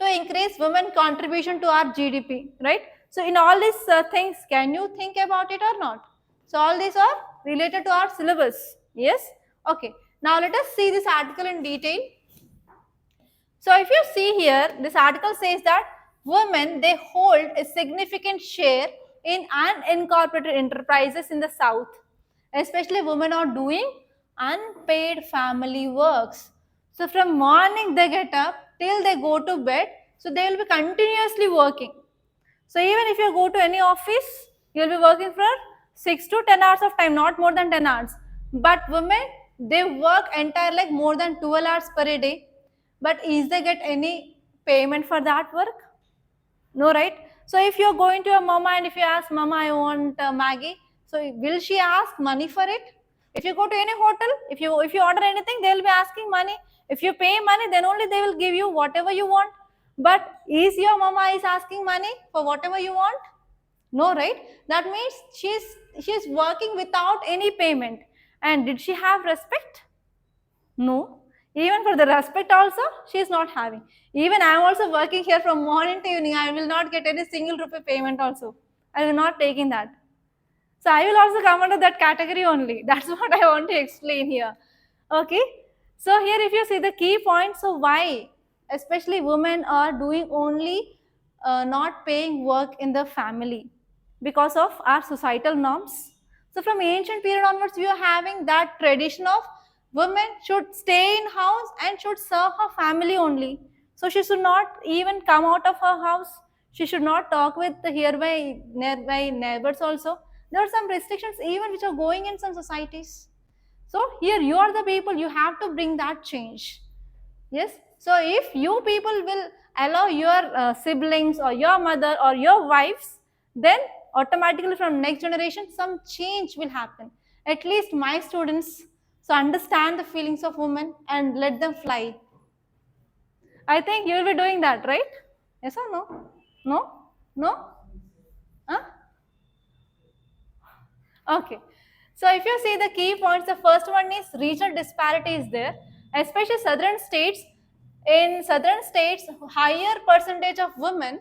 to increase women contribution to our GDP, right? So in all these things, can you think about it or not? So all these are related to our syllabus, yes? Okay, now let us see this article in detail. So if you see here, this article says that women, they hold a significant share in unincorporated enterprises in the South. Especially women are doing unpaid family works. So from morning they get up till they go to bed, so they will be continuously working. So even if you go to any office, you will be working for 6 to 10 hours of time, not more than 10 hours. But women, they work entire like more than 12 hours per day. But is they get any payment for that work? No, right? So if you're going to your mama and if you ask mama, I want Maggie, so will she ask money for it? If you go to any hotel, if you order anything, they will be asking money. If you pay money, then only they will give you whatever you want. But is your mama is asking money for whatever you want? No, right? That means she's working without any payment. And did she have respect? No. Even for the respect also, she is not having. Even I am also working here from morning to evening. I will not get any single rupee payment also. I will not taking that. So I will also come under that category only. That's what I want to explain here. Okay. So here if you see the key points, so why especially women are doing only not paying work in the family? Because of our societal norms. So from ancient period onwards, we are having that tradition of women should stay in house and should serve her family only. So she should not even come out of her house. She should not talk with the nearby neighbors also. There are some restrictions even which are going in some societies. So here you are the people, you have to bring that change. Yes. So if you people will allow your siblings or your mother or your wives, then automatically from next generation some change will happen. At least my students, so understand the feelings of women and let them fly. I think you will be doing that, right? Yes or no? No? No? Huh? Okay. So if you see the key points, the first one is regional disparity is there, especially southern states. In southern states, higher percentage of women,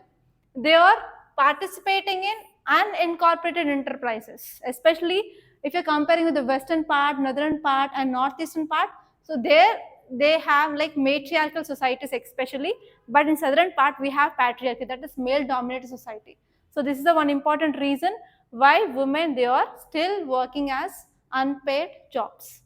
they are participating in unincorporated enterprises, especially if you're comparing with the western part, northern part and northeastern part. So there they have like matriarchal societies especially, but in southern part we have patriarchy, that is male dominated society. So this is the one important reason why women, they are still working as unpaid jobs.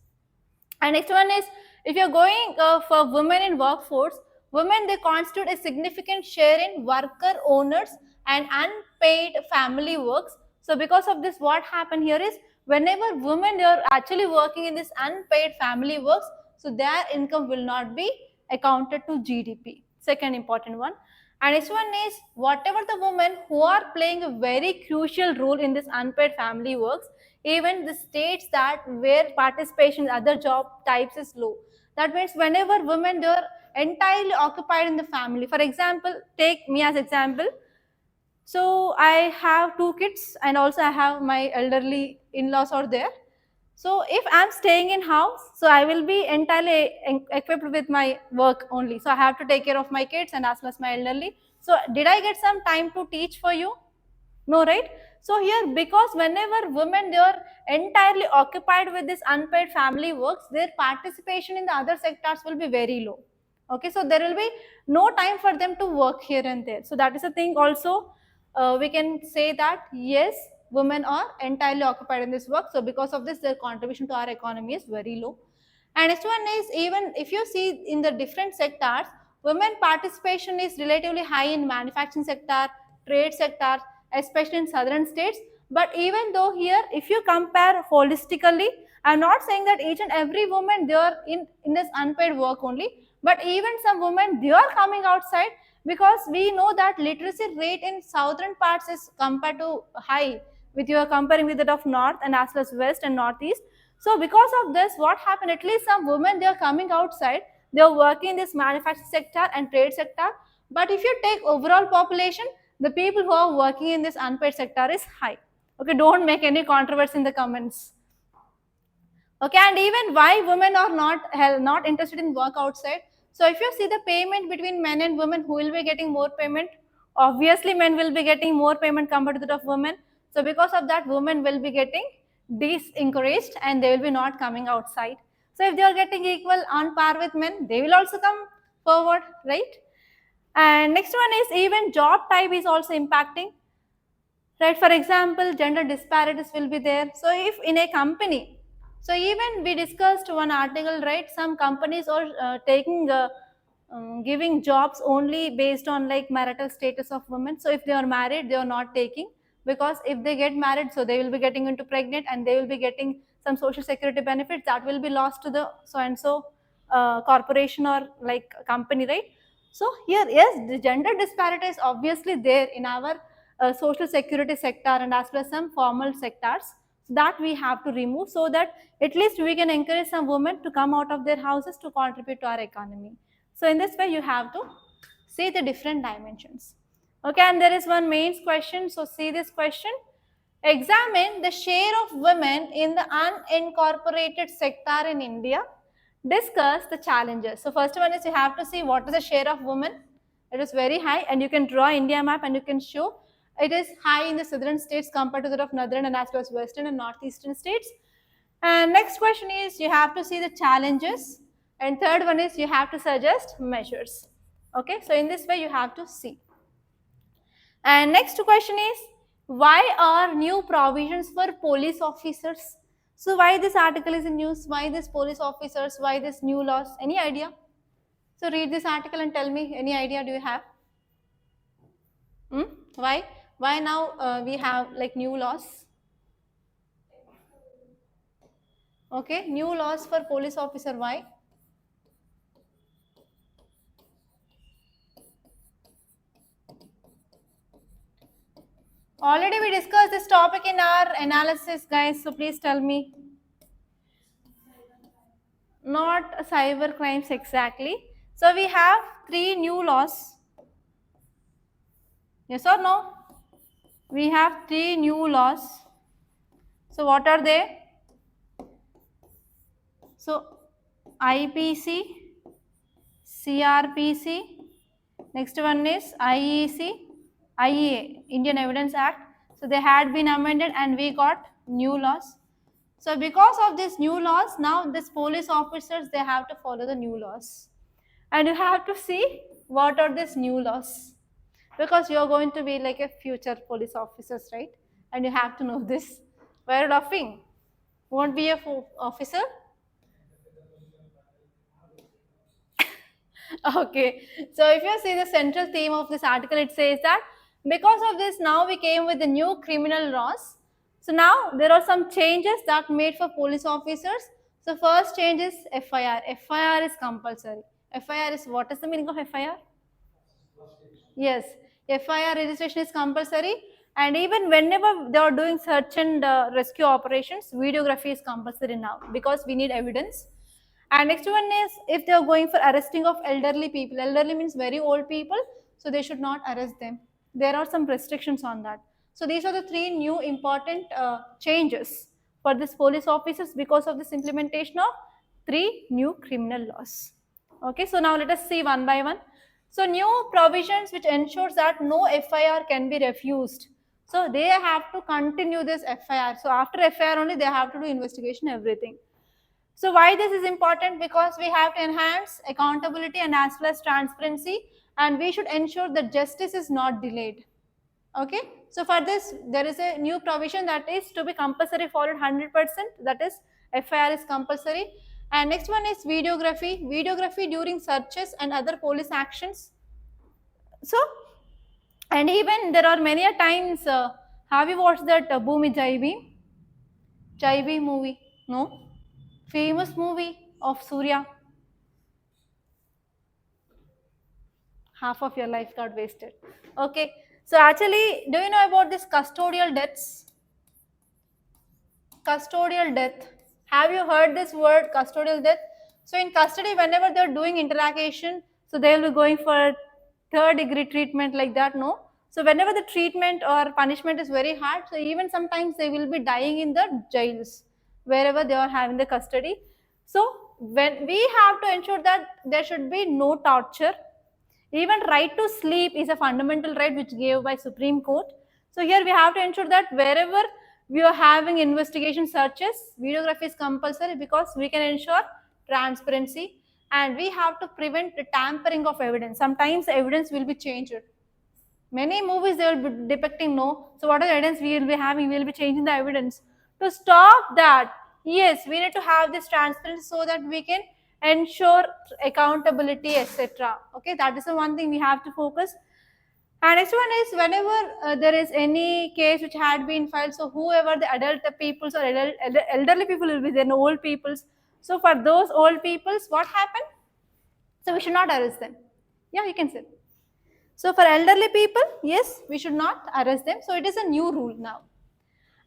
And next one is, if you're going for women in workforce, women, they constitute a significant share in worker owners and unpaid family works. So because of this, what happened here is, whenever women, they are actually working in this unpaid family works, so their income will not be accounted to GDP. Second important one. And next one is whatever the women who are playing a very crucial role in this unpaid family works, even the states that where participation in other job types is low. That means whenever women they are entirely occupied in the family. For example, take me as example. So I have two kids and also I have my elderly in-laws are there. So if I'm staying in house, so I will be entirely equipped with my work only. So I have to take care of my kids and as well as my elderly. So did I get some time to teach for you? No, right? So here, because whenever women they are entirely occupied with this unpaid family works, their participation in the other sectors will be very low. Okay, so there will be no time for them to work here and there. So that is a thing also. We can say that yes, women are entirely occupied in this work. So because of this, their contribution to our economy is very low. And next one is, even if you see in the different sectors, women participation is relatively high in manufacturing sector, trade sector, especially in southern states. But even though here, if you compare holistically, I'm not saying that each and every woman they are in this unpaid work only, but even some women they are coming outside, because we know that literacy rate in southern parts is compared to high with you are comparing with that of north and as well as west and northeast. So because of this, what happened, at least some women they are coming outside, they are working in this manufacturing sector and trade sector. But if you take overall population, the people who are working in this unpaid sector is high. Okay, don't make any controversy in the comments. Okay, and even why women are not interested in work outside. So if you see the payment between men and women, who will be getting more payment? Obviously men will be getting more payment compared to that of women. So because of that, women will be getting disencouraged and they will be not coming outside. So if they are getting equal on par with men, they will also come forward, right? And next one is, even job type is also impacting, right? For example, gender disparities will be there. So if in a company, so even we discussed one article, right? Some companies are taking giving jobs only based on like marital status of women. So if they are married, they are not taking, because if they get married, so they will be getting into pregnant and they will be getting some social security benefits that will be lost to the so and so corporation or like company, right? So here, yes, the gender disparity is obviously there in our social security sector and as well as some formal sectors, that we have to remove, so that at least we can encourage some women to come out of their houses to contribute to our economy. So in this way, you have to see the different dimensions. Okay, and there is one main question. So see this question. Examine the share of women in the unincorporated sector in India. Discuss the challenges. So first one is, you have to see what is the share of women. It is very high, and you can draw India map and you can show it is high in the southern states compared to that of northern and as well as western and northeastern states. And next question is, you have to see the challenges, and third one is you have to suggest measures. Okay, so in this way you have to see. And next question is, why are new provisions for police officers? So why this article is in news? Why this police officers? Why this new laws? Any idea? So read this article and tell me, any idea do you have? Why? Why now we have like new laws? Okay, new laws for police officer. Why? Already we discussed this topic in our analysis, guys. So please tell me. Not cyber crimes exactly. So we have 3 new laws. Yes or no? We have 3 new laws. So what are they? So IPC, CRPC, next one is IEC, IEA, Indian Evidence Act. So they had been amended and we got new laws. So because of these new laws, now these police officers, they have to follow the new laws. And you have to see what are these new laws. Because you are going to be like a future police officers, right? And you have to know this. Why are you laughing? Won't be a officer? Okay, so if you see the central theme of this article, it says that because of this, now we came with the new criminal laws. So now there are some changes that made for police officers. So first change is FIR. FIR is compulsory. FIR is, what is the meaning of FIR? Yes, FIR registration is compulsory, and even whenever they are doing search and rescue operations, videography is compulsory now because we need evidence. And next one is if they are going for arresting of elderly people. Elderly means very old people, so they should not arrest them. There are some restrictions on that. So these are the three new important changes for this police officers because of this implementation of three new criminal laws. Okay, so now let us see one by one. So new provisions which ensures that no FIR can be refused. So they have to continue this FIR. So after FIR only they have to do investigation, everything. So why this is important? Because we have to enhance accountability and as well as transparency, and we should ensure that justice is not delayed. Okay, so for this there is a new provision that is to be compulsory followed 100%, that is FIR is compulsory. And next one is videography. Videography during searches and other police actions. So, and even there are many a times, have you watched that Bhumi Jaibi movie? No? Famous movie of Surya. Half of your life got wasted. Okay, so actually, do you know about this custodial deaths? Custodial death. Have you heard this word custodial death? So in custody, whenever they're doing interrogation, so they'll be going for third degree treatment like that, no? So whenever the treatment or punishment is very hard, so even sometimes they will be dying in the jails, wherever they are having the custody. So when we have to ensure that there should be no torture. Even right to sleep is a fundamental right which gave by Supreme Court. So here we have to ensure that wherever we are having investigation searches, videography is compulsory because we can ensure transparency, and we have to prevent the tampering of evidence. Sometimes the evidence will be changed. Many movies they will be depicting no. So what are the evidence we will be having? We will be changing the evidence. To stop that, yes, we need to have this transparency so that we can ensure accountability, etc. Okay, that is the one thing we have to focus. And next one is whenever there is any case which had been filed, so whoever the adult peoples or elderly people will be there, no old peoples. So for those old peoples, what happened? So we should not arrest them. Yeah, you can say. So for elderly people, yes, we should not arrest them. So it is a new rule now.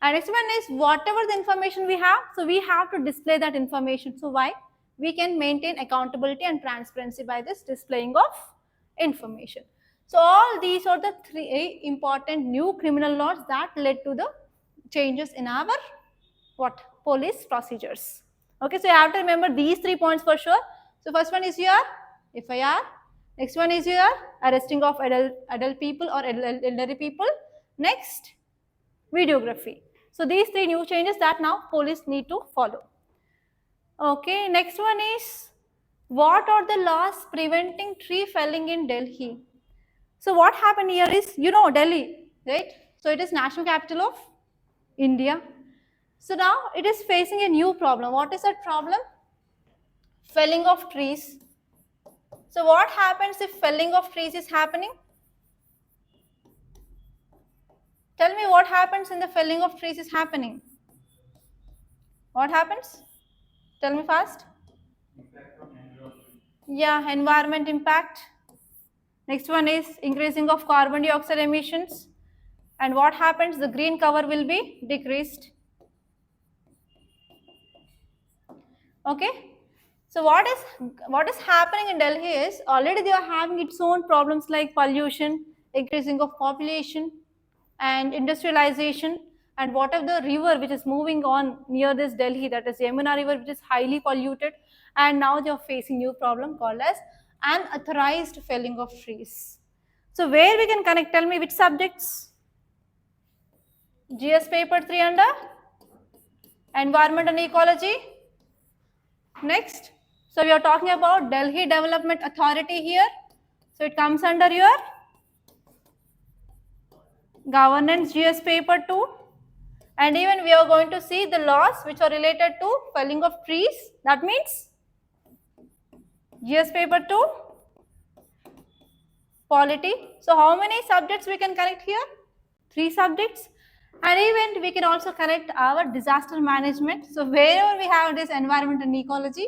And next one is whatever the information we have, so we have to display that information. So why? We can maintain accountability and transparency by this displaying of information. So all these are the three important new criminal laws that led to the changes in our what? Police procedures. Okay, so you have to remember these 3 points for sure. So first one is your FIR. Next one is your arresting of adult people or elderly people. Next, videography. So these 3 new changes that now police need to follow. Okay, next one is what are the laws preventing tree felling in Delhi? So what happened here is, you know, Delhi, right? So it is national capital of India. So now it is facing a new problem. What is that problem? Felling of trees. So what happens if felling of trees is happening? Tell me what happens in the felling of trees is happening. What happens? Tell me fast. Yeah, environment impact. Next one is increasing of carbon dioxide emissions. And what happens? The green cover will be decreased. Okay. So what is happening in Delhi is already they are having its own problems like pollution, increasing of population, and industrialization, and whatever the river which is moving on near this Delhi, that is Yamuna river, which is highly polluted, and now they are facing new problem called as unauthorized felling of trees. So where we can connect? Tell me which subjects? GS paper 3 under environment and ecology. Next, so we are talking about Delhi Development Authority here. So it comes under your governance GS paper 2, and even we are going to see the laws which are related to felling of trees. That means GS paper 2, polity. So how many subjects we can connect here? 3 subjects. And even we can also connect our disaster management. So wherever we have this environment and ecology,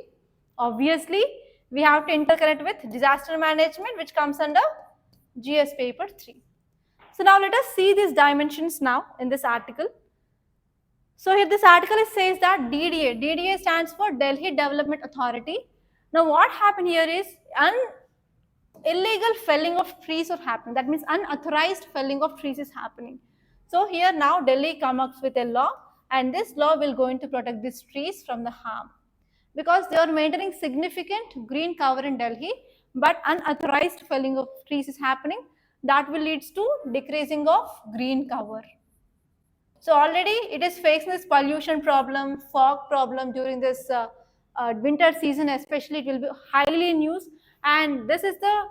obviously we have to interconnect with disaster management, which comes under GS paper 3. So now let us see these dimensions now in this article. So here this article says that DDA stands for Delhi Development Authority. Now what happened here is illegal felling of trees are happening. That means unauthorized felling of trees is happening. So here now Delhi comes up with a law, and this law will going to protect these trees from the harm, because they are maintaining significant green cover in Delhi, but unauthorized felling of trees is happening. That will lead to decreasing of green cover. So already it is facing this pollution problem, fog problem during this winter season, especially it will be highly in use, and this is the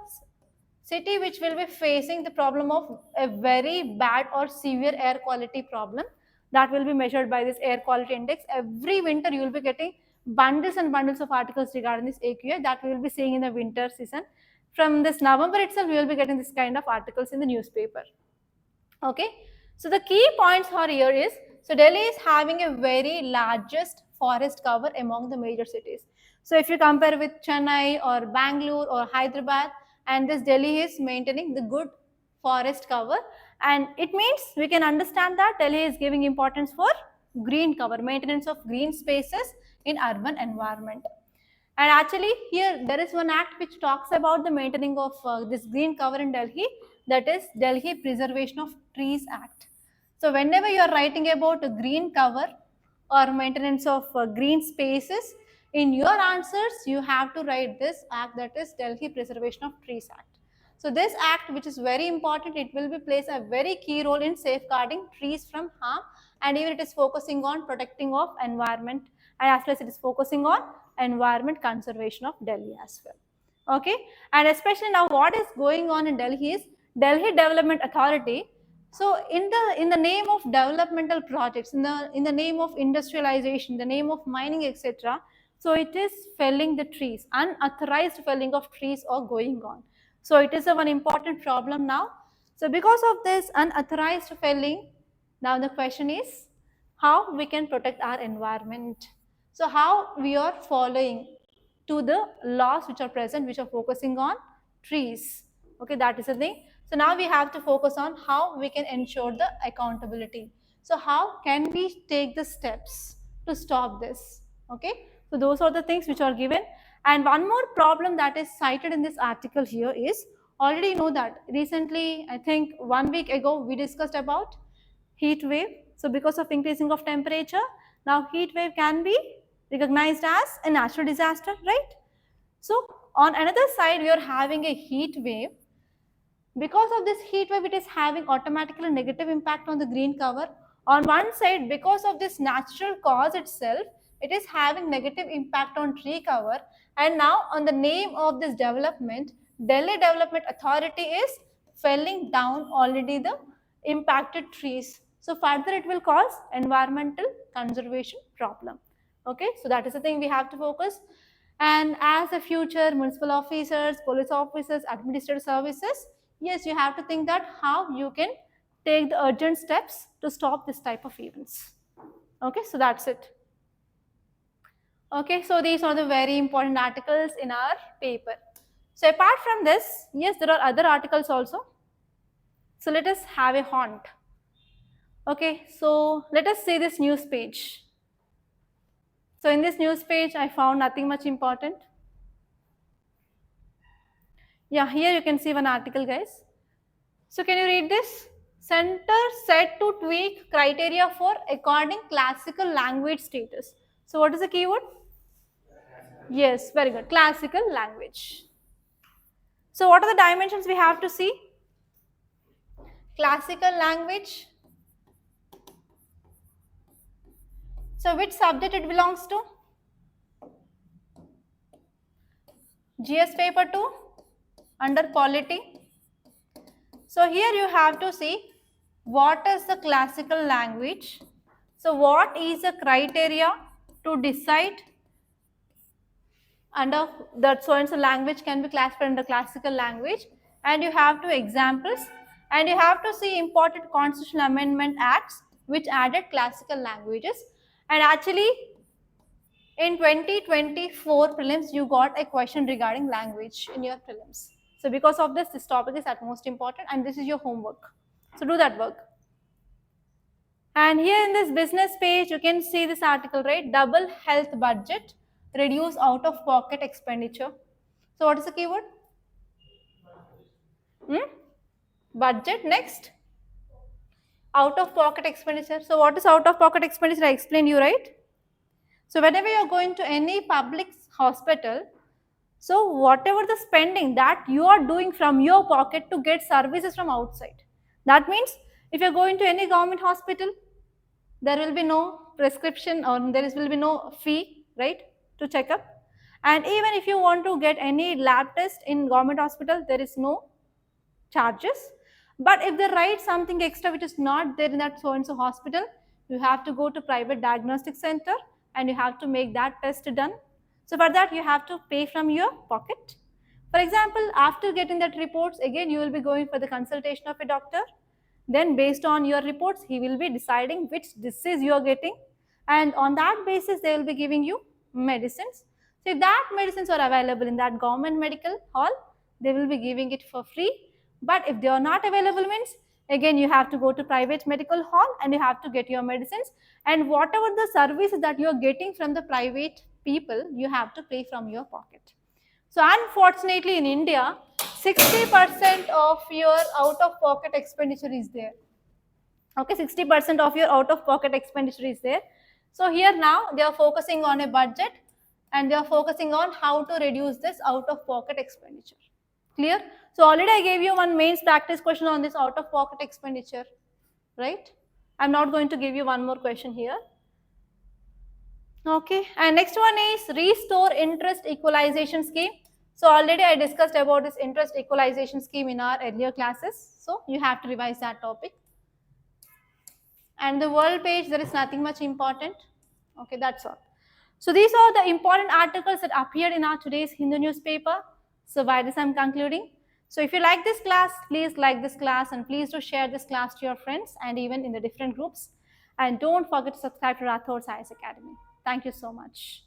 city which will be facing the problem of a very bad or severe air quality problem that will be measured by this air quality index. Every winter you will be getting bundles and bundles of articles regarding this AQI that we will be seeing in the winter season. From this November itself, we will be getting this kind of articles in the newspaper. Okay, so the key points are here is, so Delhi is having a very largest forest cover among the major cities. So if you compare with Chennai or Bangalore or Hyderabad, and this Delhi is maintaining the good forest cover, and it means we can understand that Delhi is giving importance for green cover, maintenance of green spaces in urban environment. And actually here there is one act which talks about the maintaining of this green cover in Delhi, that is Delhi Preservation of Trees Act. So whenever you are writing about a green cover or maintenance of green spaces, in your answers you have to write this act, that is Delhi Preservation of Trees Act. So this act, which is very important, it will be plays a very key role in safeguarding trees from harm, and even it is focusing on protecting of environment, and as well as it is focusing on environment conservation of Delhi as well. Okay, and especially now what is going on in Delhi is Delhi Development Authority. So in the name of developmental projects, in the name of industrialization, the name of mining, etc., so it is felling the trees, unauthorized felling of trees are going on. So it is one important problem now. So because of this unauthorized felling, now the question is how we can protect our environment. So how we are following to the laws which are present, which are focusing on trees. Okay, that is the thing. So now we have to focus on how we can ensure the accountability. So how can we take the steps to stop this? Okay, so those are the things which are given. And one more problem that is cited in this article here is, already you know that recently, I think 1 week ago, we discussed about heat wave. So because of increasing of temperature, now heat wave can be recognized as a natural disaster, right? So on another side, we are having a heat wave. Because of this heat wave, it is having automatically negative impact on the green cover. On one side, because of this natural cause itself, it is having negative impact on tree cover. And now on the name of this development, Delhi Development Authority is felling down already the impacted trees. So further it will cause environmental conservation problem. Okay, so that is the thing we have to focus. And as a future municipal officers, police officers, administrative services, yes, you have to think that how you can take the urgent steps to stop this type of events. Okay, so that's it. Okay, so these are the very important articles in our paper. So apart from this, yes, there are other articles also. So let us have a haunt. Okay, so let us see this news page. So in this news page, I found nothing much important. Yeah, here you can see one article, guys. So can you read this? Center set to tweak criteria for according classical language status. So what is the keyword? Yes, very good. Classical language. So what are the dimensions we have to see? Classical language. So which subject it belongs to? GS paper 2 under polity. So here you have to see what is the classical language. So what is the criteria to decide under that so and so language can be classified under classical language, and you have two examples, and you have to see important constitutional amendment acts which added classical languages. And actually in 2024 prelims you got a question regarding language in your prelims. So because of this topic is at most important, and this is your homework. So do that work. And here in this business page, you can see this article, right? Double health budget, reduce out-of-pocket expenditure. So what is the keyword? Budget. Next, out-of-pocket expenditure. So what is out-of-pocket expenditure? I explained you, right? So whenever you are going to any public hospital, so whatever the spending that you are doing from your pocket to get services from outside. That means if you are going to any government hospital, there will be no prescription or will be no fee, right, to check up. And even if you want to get any lab test in government hospital, there is no charges. But if they write something extra which is not there in that so and so hospital, you have to go to private diagnostic center and you have to make that test done. So for that you have to pay from your pocket. For example, after getting that reports, again you will be going for the consultation of a doctor. Then based on your reports, he will be deciding which disease you are getting, and on that basis they will be giving you medicines. So if that medicines are available in that government medical hall, they will be giving it for free. But if they are not available means, again you have to go to private medical hall and you have to get your medicines, and whatever the services that you are getting from the private people, you have to pay from your pocket. So unfortunately in India, 60% of your out-of-pocket expenditure is there. Okay, 60% of your out-of-pocket expenditure is there. So here now they are focusing on a budget and they are focusing on how to reduce this out-of-pocket expenditure. Clear? So already I gave you one mains practice question on this out-of-pocket expenditure, right? I'm not going to give you one more question here. Okay, and next one is restore interest equalization scheme. So already I discussed about this interest equalization scheme in our earlier classes. So you have to revise that topic. And the world page, there is nothing much important. Okay, that's all. So these are the important articles that appeared in our today's Hindu newspaper. So by this I'm concluding. So if you like this class, please like this class and please do share this class to your friends and even in the different groups. And don't forget to subscribe to Rathods IAS Academy. Thank you so much.